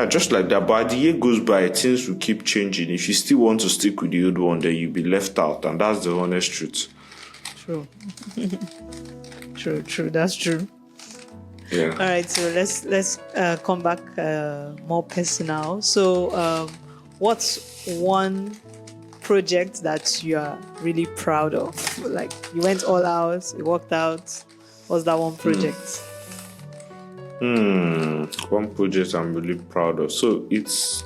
just like that. But as the year goes by, things will keep changing. If you still want to stick with the old one, then you'll be left out, and that's the honest truth. True. True. That's true. Yeah. All right. So let's come back more personal. So, what's one project that you are really proud of? Like you went all out, it worked out. What's that one project? One project I'm really proud of. So it's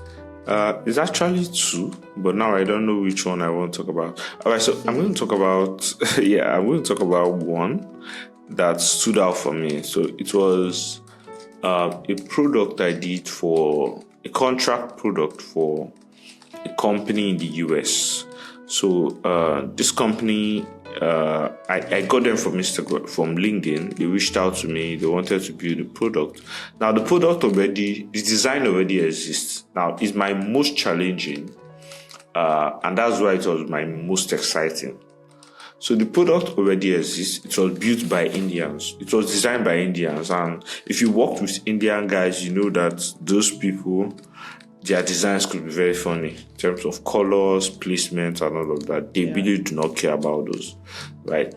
actually two, but now I don't know which one I want to talk about. All right, so I'm going to talk about I'm going to talk about one that stood out for me. So it was a product I did for a contract product for a company in the US. So this company, I got them from Instagram, from LinkedIn. They reached out to me. They wanted to build a product. Now the the design already exists. Now it's my most challenging, and that's why it was my most exciting. So the product already exists. It was built by Indians. It was designed by Indians, and if you work with Indian guys, you know that those people, their designs could be very funny in terms of colors, placement, and all of that. They really do not care about those, right?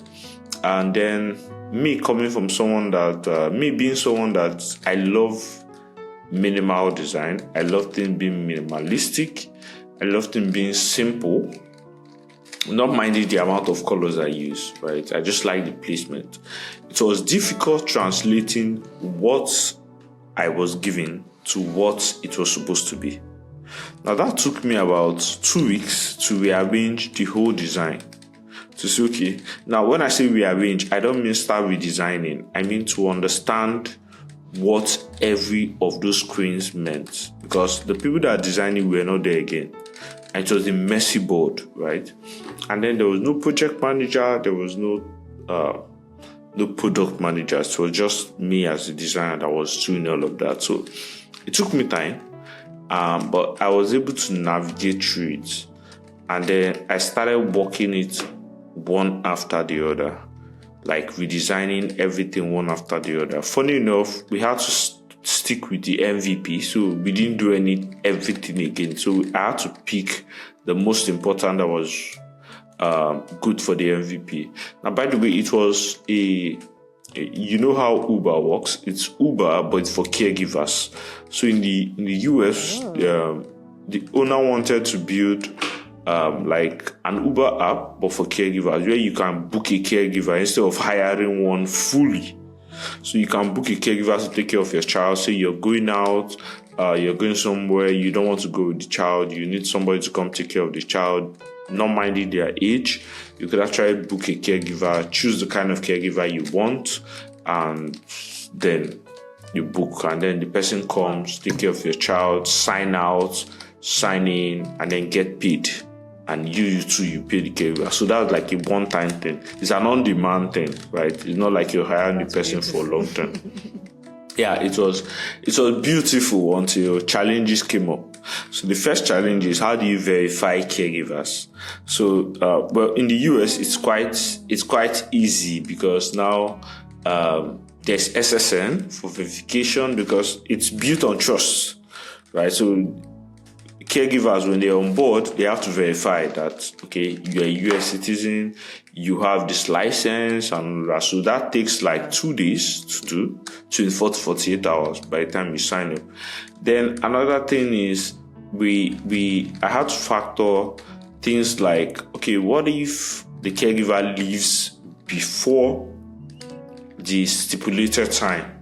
And then me coming from someone that, me being someone that I love minimal design. I love things being minimalistic. I love things being simple. Not minding the amount of colors I use, right? I just like the placement. It was difficult translating what I was given to what it was supposed to be. Now that took me about 2 weeks to rearrange the whole design. To say, okay, now when I say rearrange, I don't mean start redesigning. I mean to understand what every of those screens meant. Because the people that are designing were not there again. And it was a messy board, right? And then there was no project manager, there was no product manager. So it was just me as a designer that was doing all of that. So it took me time, but I was able to navigate through it. And then I started working it one after the other, like redesigning everything one after the other. Funny enough, we had to stick with the MVP, so we didn't do everything again. So I had to pick the most important that was good for the MVP. Now, by the way, it was you know how Uber works? It's Uber, but it's for caregivers. So in the US, the owner wanted to build like an Uber app, but for caregivers, where you can book a caregiver instead of hiring one fully. So you can book a caregiver to take care of your child. Say you're going out, you're going somewhere, you don't want to go with the child, you need somebody to come take care of the child, not minding their age. You could actually book a caregiver, choose the kind of caregiver you want, and then you book. And then the person comes, take care of your child, sign out, sign in, and then get paid. And you too, you pay the caregiver. So that's like a one-time thing. It's an on-demand thing, right? It's not like you're hiring the person for a long term. Yeah, it was beautiful until challenges came up. So the first challenge is, how do you verify caregivers? So, well, in the US, it's quite easy because now there's SSN for verification because it's built on trust, right? So caregivers, when they're on board, they have to verify that, okay, you're a US citizen, you have this license, and so that takes like 2 days to do, 24 to 48 hours by the time you sign up. Then another thing is, I had to factor things like, okay, what if the caregiver leaves before the stipulated time?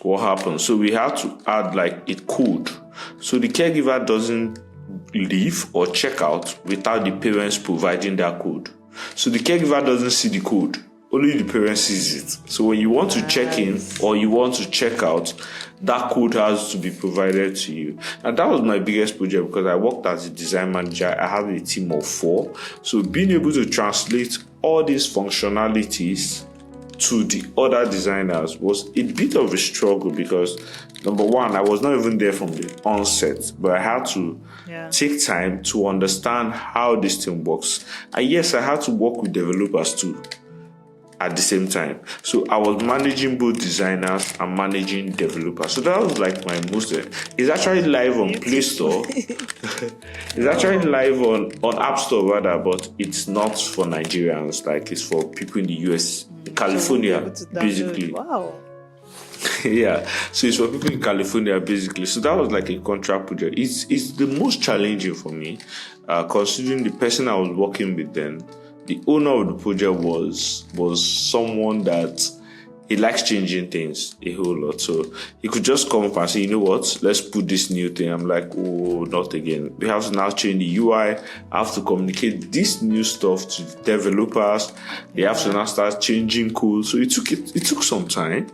What happens? So we had to add like it could. So the caregiver doesn't leave or check out without the parents providing that code. So the caregiver doesn't see the code. Only the parent sees it. So when you want to check in or you want to check out, that code has to be provided to you. And that was my biggest project because I worked as a design manager. I had a team of 4. So being able to translate all these functionalities to the other designers was a bit of a struggle because, number one, I was not even there from the onset, but I had to take time to understand how this thing works. And yes, I had to work with developers too at the same time. So I was managing both designers and managing developers. So that was like my most. It's actually live on Play Store. It's actually live on App Store rather, but it's not for Nigerians. Like it's for people in the US, California, basically. Wow. Yeah, so it's for people in California basically. So that was like a contract project. It's the most challenging for me, considering the person I was working with then. The owner of the project was someone that he likes changing things a whole lot. So he could just come up and say, you know what, let's put this new thing. I'm like, oh, not again. We have to now change the UI. I have to communicate this new stuff to the developers. They have to now start changing code. So it took some time,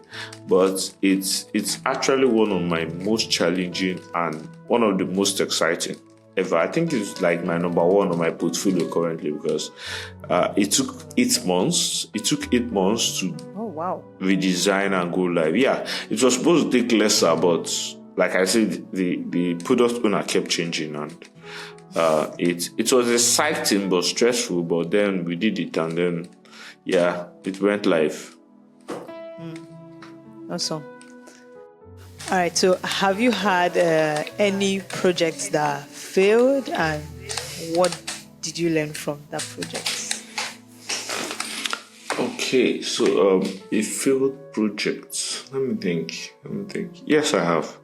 but it's actually one of my most challenging and one of the most exciting ever. I think it's like my number one on my portfolio currently because it took 8 months. It took 8 months to redesign and go live. Yeah, it was supposed to take lesser, but like I said, the product owner kept changing and it was exciting but stressful. But then we did it and then it went live. Awesome. All right. So, have you had any projects that failed, and what did you learn from that project? Okay, so a failed project. Let me think. Yes, I have.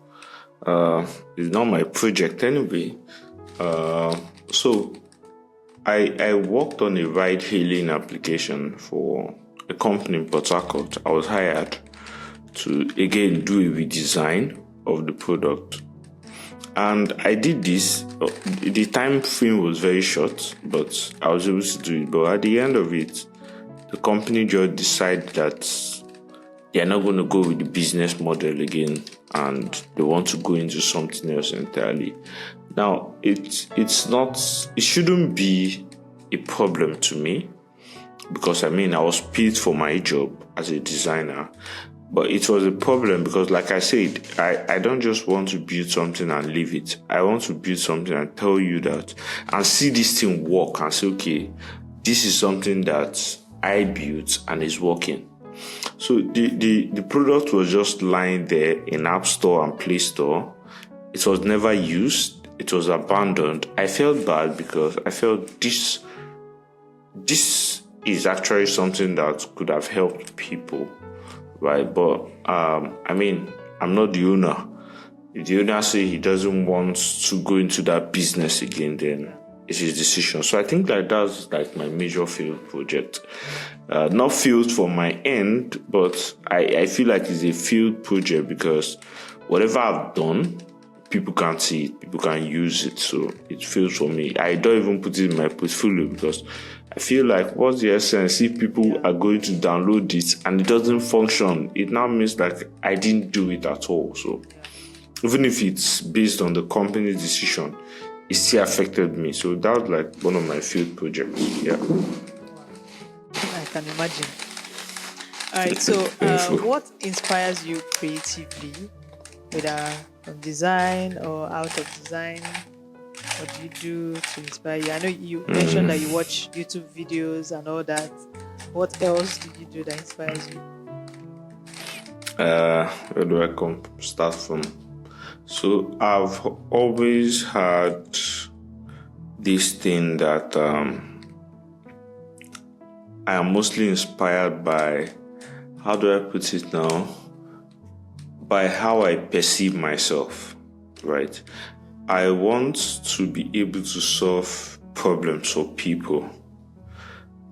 It's not my project anyway. So I worked on a ride-hailing application for a company in Port Harcourt. I was hired to again do a redesign of the product. And I did this. The time frame was very short, but I was able to do it. But at the end of it, the company just decided that they're not going to go with the business model again, and they want to go into something else entirely. Now, it shouldn't be a problem to me because I was paid for my job as a designer. But it was a problem because, like I said, I don't just want to build something and leave it. I want to build something and tell you that and see this thing work and say, okay, this is something that I built and is working. So the product was just lying there in App Store and Play Store. It was never used. It was abandoned. I felt bad because I felt this is actually something that could have helped people. Right, but I'm not the owner. If the owner says he doesn't want to go into that business again, then it's his decision. So I think that's like my major failed project. Not failed from my end, but I feel like it's a failed project because whatever I've done, people can't see it, people can't use it. So it failed for me. I don't even put it in my portfolio because I feel like what's the essence if people are going to download it and it doesn't function? It now means like I didn't do it at all. So even if it's based on the company's decision, it still affected me. So that was like one of my field projects. Yeah. I can imagine. All right. So what inspires you creatively, whether from design or out of design? What do you do to inspire you? I know you mentioned that you watch YouTube videos and all that. What else do you do that inspires you? Where do I start from? So I've always had this thing that I am mostly inspired by, how do I put it now? By how I perceive myself, right? I want to be able to solve problems for people.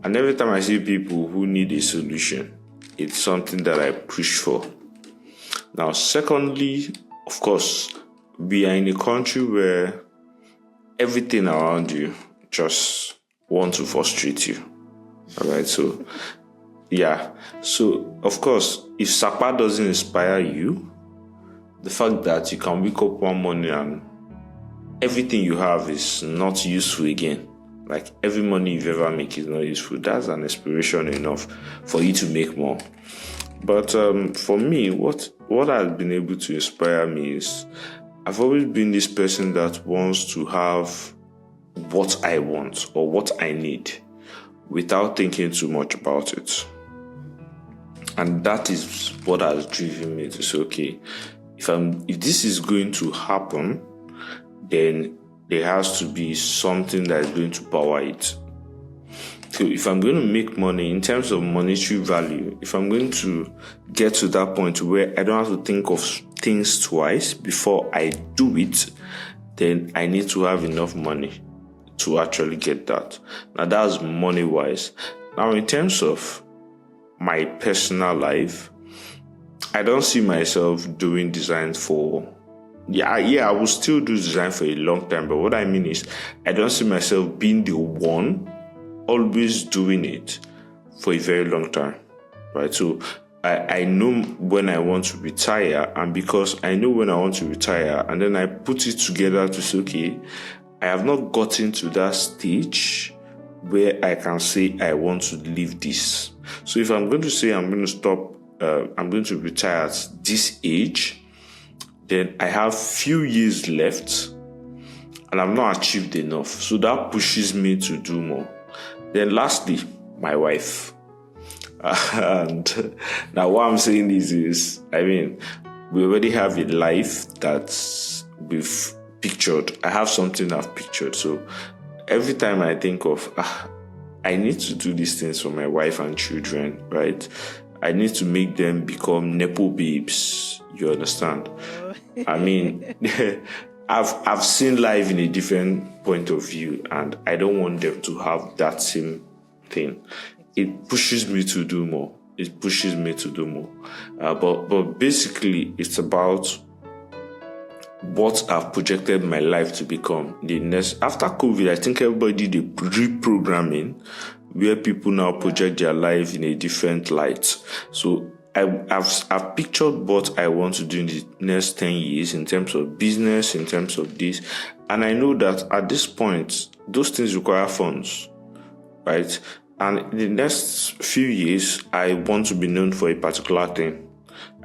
And every time I see people who need a solution, it's something that I push for. Now, secondly, of course, we are in a country where everything around you just want to frustrate you. All right, so yeah. So, of course, if Sapa doesn't inspire you, the fact that you can wake up one morning and everything you have is not useful again, like every money you've ever made is not useful, that's an inspiration enough for you to make more. But for me, what has been able to inspire me is I've always been this person that wants to have what I want or what I need without thinking too much about it. And that is what has driven me to say, okay, if this is going to happen, then there has to be something that is going to power it. So if I'm going to make money in terms of monetary value, if I'm going to get to that point where I don't have to think of things twice before I do it, then I need to have enough money to actually get that. Now that's money-wise. Now in terms of my personal life, I don't see myself doing design for... I will still do design for a long time, but what I mean is I don't see myself being the one always doing it for a very long time, right? So I know when I want to retire, and because I know when I want to retire, and then I put it together to say, okay, I have not gotten to that stage where I can say I want to leave this. So if I'm going to say I'm going to stop, I'm going to retire at this age, then I have few years left and I've not achieved enough. So that pushes me to do more. Then lastly, my wife. And now what I'm saying is, we already have a life that we've pictured. I have something I've pictured. So every time I think of, I need to do these things for my wife and children, right? I need to make them become Nepo babes. You understand? I've seen life in a different point of view, and I don't want them to have that same thing. It pushes me to do more. But basically, it's about what I've projected my life to become. After COVID, I think everybody did a reprogramming where people now project their life in a different light. So I've pictured what I want to do in the next 10 years in terms of business, in terms of this. And I know that at this point, those things require funds, right? And in the next few years, I want to be known for a particular thing.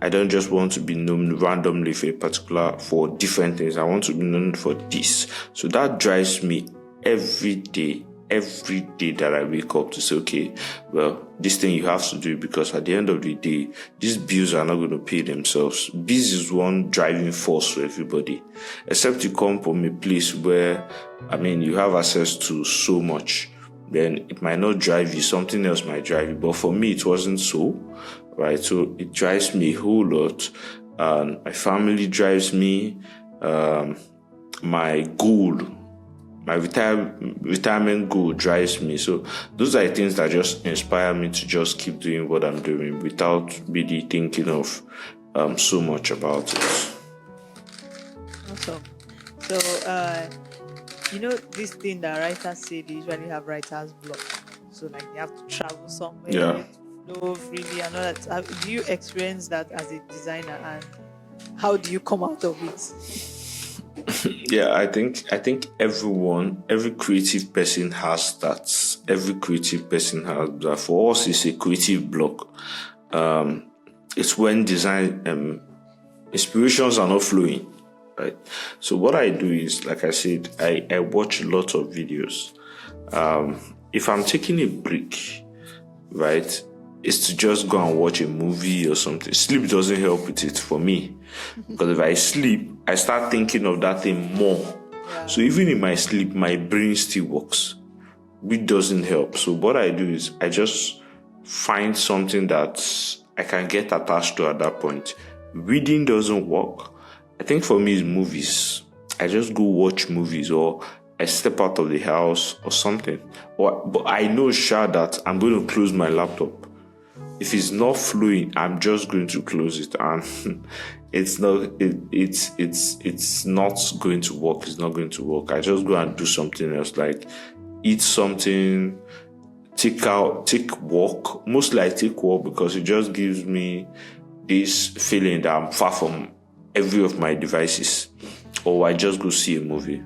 I don't just want to be known randomly for different things. I want to be known for this. So that drives me every day that I wake up to say, okay, well, this thing you have to do, because at the end of the day, these bills are not going to pay themselves. Bills is one driving force for everybody, except you come from a place where, you have access to so much, then it might not drive you, something else might drive you. But for me, it wasn't so, right? So it drives me a whole lot. My family drives me, my goal, my retirement goal drives me. So those are things that just inspire me to just keep doing what I'm doing without really thinking of so much about it. Awesome. So, this thing that writers say, they usually have writer's block. So, like, they have to travel somewhere, to flow freely and all that. Do you experience that as a designer, and how do you come out of it? Yeah, I think every creative person has that. Every creative person has that. For us, it's a creative block. It's when design inspirations are not flowing, right? So what I do is, like I said, I watch lots of videos. If I'm taking a break, right, it's to just go and watch a movie or something. Sleep doesn't help with it for me. Because if I sleep, I start thinking of that thing more. Yeah. So even in my sleep, my brain still works, which doesn't help. So what I do is I just find something that I can get attached to at that point. Reading doesn't work. I think for me, it's movies. I just go watch movies, or I step out of the house or something. But I know sure that I'm going to close my laptop. If it's not flowing, I'm just going to close it, and it's not going to work. It's not going to work. I just go and do something else, like eat something, take walk. Mostly I take walk because it just gives me this feeling that I'm far from every of my devices, or I just go see a movie.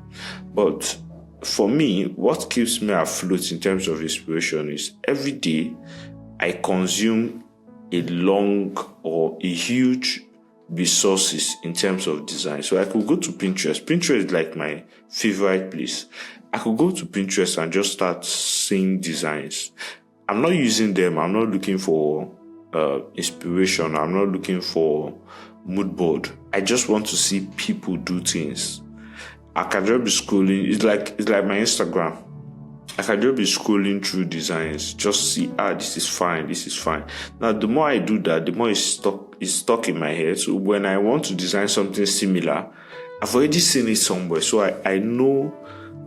But for me, what keeps me afloat in terms of inspiration is every day I consume a long or a huge resources in terms of design. So I could go to Pinterest. Pinterest is like my favorite place. I could go to Pinterest and just start seeing designs. I'm not using them. I'm not looking for inspiration. I'm not looking for mood board. I just want to see people do things. I can just be scrolling. It's like my Instagram. I can just be scrolling through designs, just see, this is fine. Now, the more I do that, the more it's stuck in my head. So when I want to design something similar, I've already seen it somewhere. So I know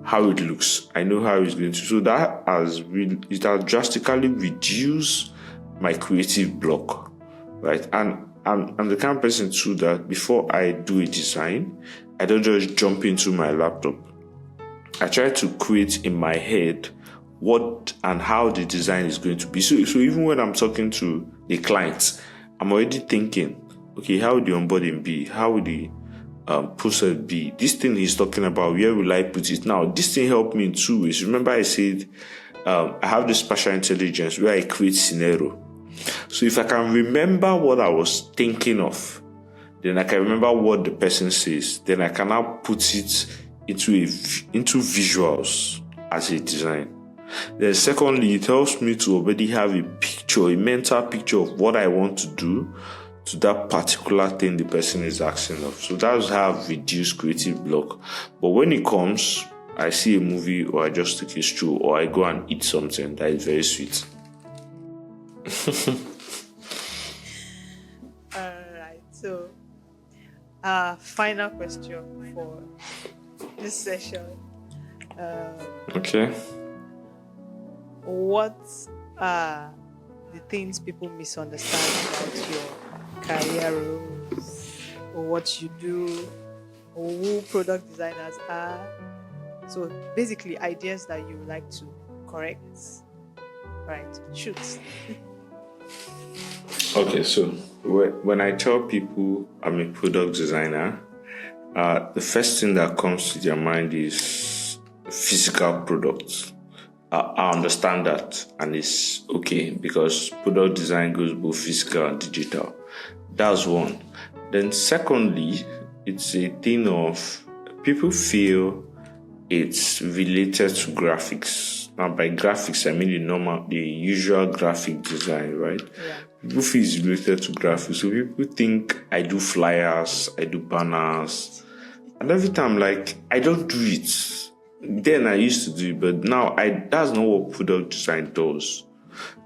how it looks. I know how it's going to. So that has drastically reduced my creative block, right? And I'm the kind of person too that before I do a design, I don't just jump into my laptop. I try to create in my head what and how the design is going to be. So even when I'm talking to the clients, I'm already thinking, okay, how will the onboarding be? How will the process be? This thing he's talking about, where will I put it? Now, this thing helped me in 2 ways. Remember I said I have this spatial intelligence where I create scenario. So if I can remember what I was thinking of, then I can remember what the person says. Then I can now put it into visuals as a design. Then secondly, it helps me to already have a mental picture of what I want to do to that particular thing the person is asking of. So that's how I've reduced creative block. But when it comes, I see a movie, or I just take a stroll, or I go and eat something that is very sweet. Alright, so final question for this session. Okay. What are the things people misunderstand about your career roles, or what you do, or who product designers are? So basically, ideas that you would like to correct. Right? Shoot. Okay, so when I tell people I'm a product designer, the first thing that comes to their mind is physical products. I understand that, and it's okay because product design goes both physical and digital. That's one. Then secondly, it's a thing of people feel it's related to graphics. Now, by graphics, I mean the usual graphic design, right? Yeah. People feel it's related to graphics. So people think I do flyers, I do banners. And every time, like, I don't do it. Then I used to do it, but now that's not what product design does,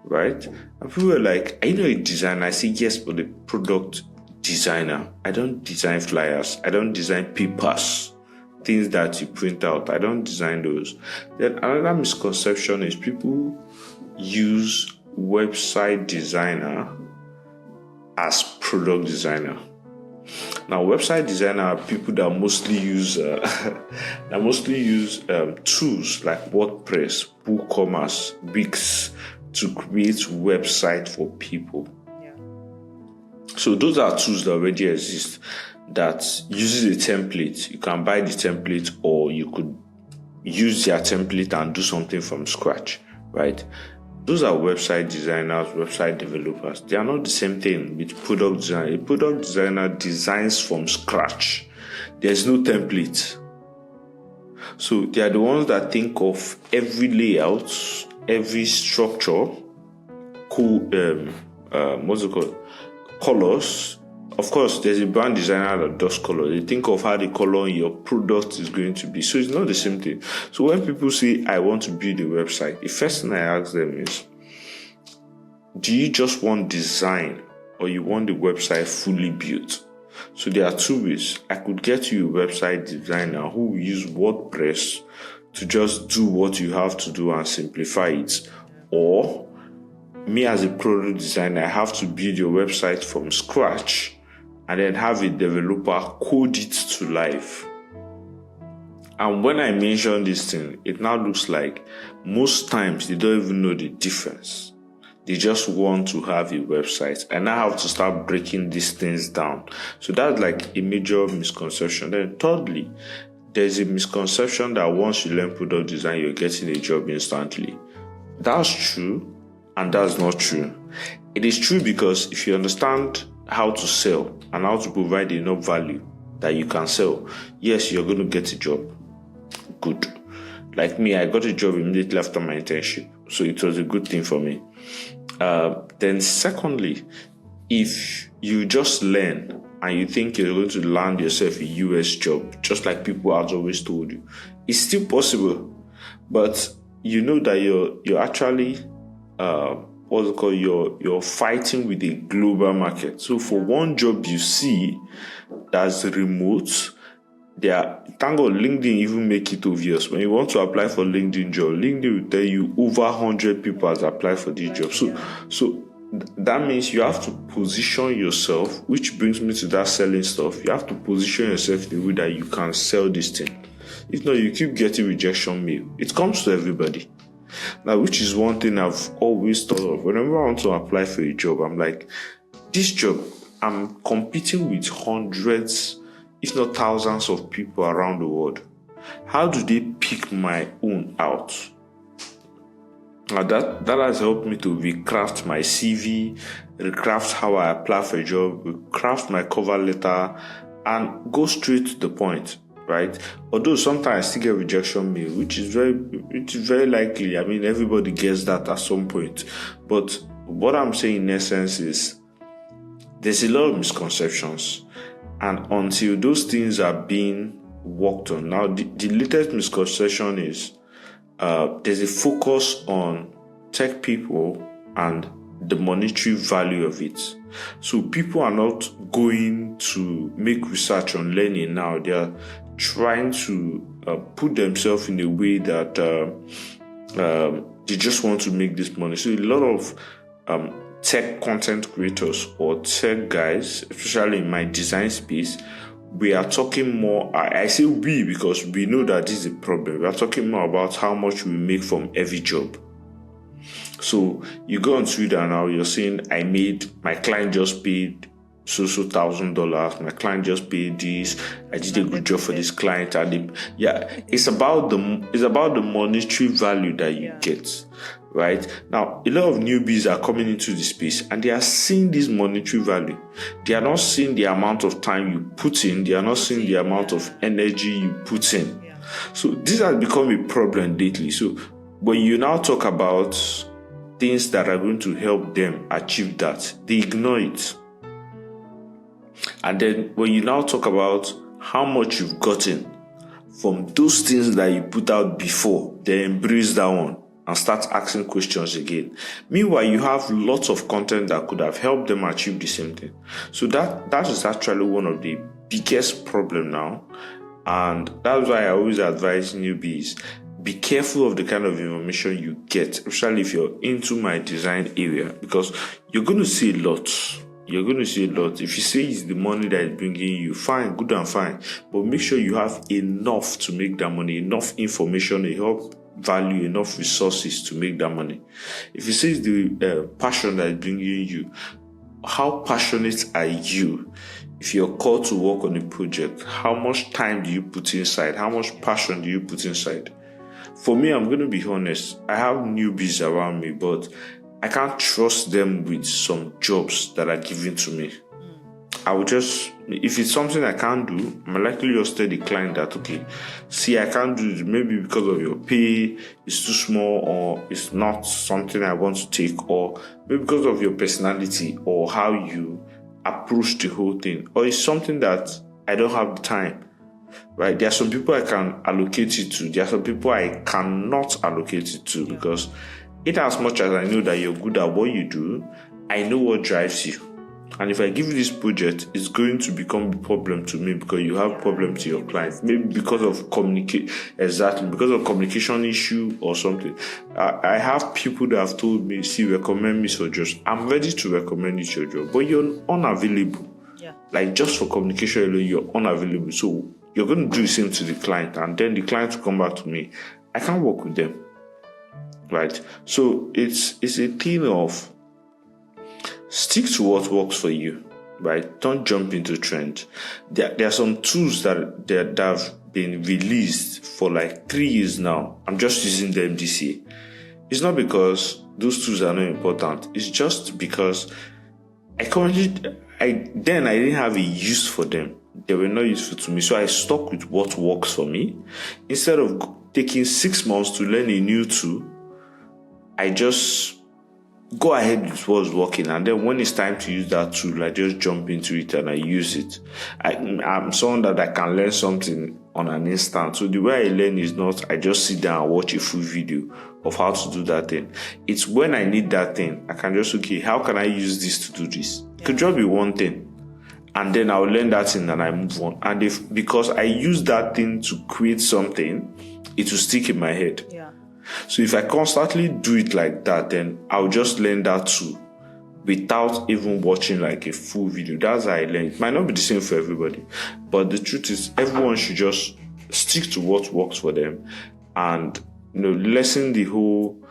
right? And people are like, are you not a designer? I say, yes, but the product designer. I don't design flyers. I don't design papers. Things that you print out. I don't design those. Then another misconception is people use website designer as product designer. Now, website designer are people that mostly use tools like WordPress, WooCommerce, Wix to create website for people. Yeah. So those are tools that already exist that uses a template. You can buy the template, or you could use their template and do something from scratch, right? Those are website designers, website developers. They are not the same thing with product design. A product designer designs from scratch. There's no template. So they are the ones that think of every layout, every structure, colors. Of course, there's a brand designer that does color. They think of how the color in your product is going to be. So it's not the same thing. So when people say, I want to build a website, the first thing I ask them is, do you just want design, or you want the website fully built? So there are two ways. I could get you a website designer who will use WordPress to just do what you have to do and simplify it. Or me as a product designer, I have to build your website from scratch and then have a developer code it to life. And when I mention this thing, it now looks like most times they don't even know the difference. They just want to have a website, and I have to start breaking these things down. So that's like a major misconception. Then thirdly, there's a misconception that once you learn product design, you're getting a job instantly. That's true, and that's not true. It is true because if you understand how to sell and how to provide enough value that you can sell, yes, you're going to get a job. Good. Like me, I got a job immediately after my internship, so it was a good thing for me. Then secondly, if you just learn and you think you're going to land yourself a US job, just like people have always told you, it's still possible. But you know that you're actually you're fighting with a global market. So for one job you see that's remote, thank God LinkedIn even make it obvious. When you want to apply for LinkedIn job, LinkedIn will tell you over 100 people has applied for this job. So that means you have to position yourself, which brings me to that selling stuff. You have to position yourself in a way that you can sell this thing. If not, you keep getting rejection mail. It comes to everybody. Now, which is one thing I've always thought of. Whenever I want to apply for a job, I'm like, this job, I'm competing with hundreds, if not thousands of people around the world. How do they pick my own out? Now that has helped me to recraft my CV, recraft how I apply for a job, recraft my cover letter, and go straight to the point, right? Although sometimes I still get rejection mail, which is very likely. I mean, everybody gets that at some point. But what I'm saying in essence is there's a lot of misconceptions. And until those things are being worked on, now the latest misconception is there's a focus on tech people and the monetary value of it. So people are not going to make research on learning now. They are trying to put themselves in a way that they just want to make this money. So a lot of tech content creators or tech guys, especially in my design space, we are talking more, I say we because we know that this is a problem. We are talking more about how much we make from every job. So you go on Twitter now, you're saying, my client just paid so $1,000. My client just paid this. I did a good job for this client. And it's about the monetary value that you get. Right now, a lot of newbies are coming into the space and they are seeing this monetary value. They are not seeing the amount of time you put in. They are not seeing the amount of energy you put in. So this has become a problem lately. So when you now talk about things that are going to help them achieve that, they ignore it. And then when you now talk about how much you've gotten from those things that you put out before, they embrace that one and start asking questions again. Meanwhile, you have lots of content that could have helped them achieve the same thing. So that is actually one of the biggest problem now. And that's why I always advise newbies, be careful of the kind of information you get, especially if you're into my design area, because you're going to see a lot. You're going to see a lot. If you say it's the money that is bringing you, fine, good and fine. But make sure you have enough to make that money, enough information, enough value, enough resources to make that money. If you say it's the passion that is bringing you, how passionate are you? If you're called to work on a project, how much time do you put inside? How much passion do you put inside? For me, I'm going to be honest. I have newbies around me, but I can't trust them with some jobs that are given to me. I will just, if it's something I can't do, I'm likely just tell the client that, okay, see, I can't do it, maybe because of your pay, it's too small, or it's not something I want to take, or maybe because of your personality, or how you approach the whole thing, or it's something that I don't have the time, right? There are some people I can allocate it to, there are some people I cannot allocate it to, because in as much as I know that you're good at what you do, I know what drives you. And if I give you this project, it's going to become a problem to me because you have problem to your client. Maybe because of communication issue or something. I have people that have told me, see, recommend me for jobs. I'm ready to recommend you to your job, but you're unavailable. Yeah. Like just for communication alone, you're unavailable. So you're going to do the same to the client, and then the client will come back to me. I can't work with them. Right? So it's a thing of stick to what works for you, right? Don't jump into trend. There are some tools that have been released for like 3 years now. I'm just using them this year. It's not because those tools are not important. It's just because I didn't have a use for them. They were not useful to me. So I stuck with what works for me. Instead of taking 6 months to learn a new tool, I just go ahead with what's working, and then when it's time to use that tool, I just jump into it and I use it. I'm someone that I can learn something on an instant. So the way I learn is not I just sit down and watch a full video of how to do that thing. It's when I need that thing, I can just, okay, how can I use this to do this? It could just be one thing, and then I'll learn that thing and I move on. And because I use that thing to create something, it will stick in my head. Yeah. So if I constantly do it like that, then I'll just learn that too without even watching like a full video. That's how I learn. It might not be the same for everybody, but the truth is everyone should just stick to what works for them and, lessen the whole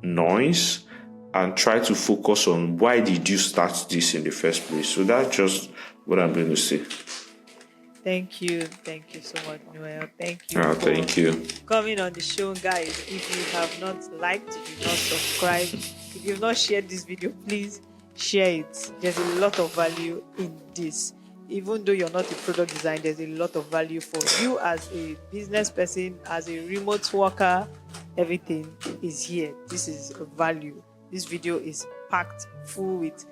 noise and try to focus on why did you start this in the first place. So that's just what I'm going to say. Thank you so much, Noel. Thank you coming on the show, guys. If you have not liked, if you've not subscribed, if you've not shared this video, please share it. There's a lot of value in this. Even though you're not a product designer, there's a lot of value for you as a business person, as a remote worker. Everything is here. This is value. This video is packed full with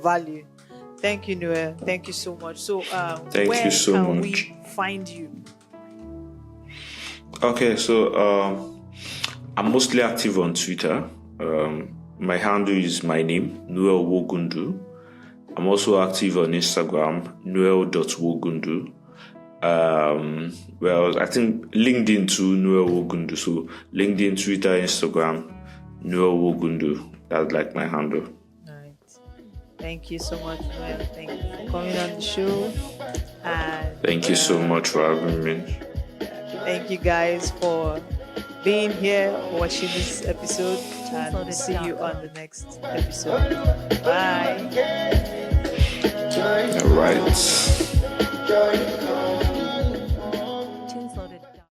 value. Thank you, Noel. Thank you so much. So, where can we find you? Okay, so I'm mostly active on Twitter. My handle is my name, Nuel Wogundu. I'm also active on Instagram, noel.wogundu. I think LinkedIn too, Nuel Wogundu. So LinkedIn, Twitter, Instagram, Nuel Wogundu. That's like my handle. Thank you so much, Noel. Thank you for coming on the show. And thank you so much for having me. Thank you guys for being here, watching this episode, and we'll see you on the next episode. Bye. All right.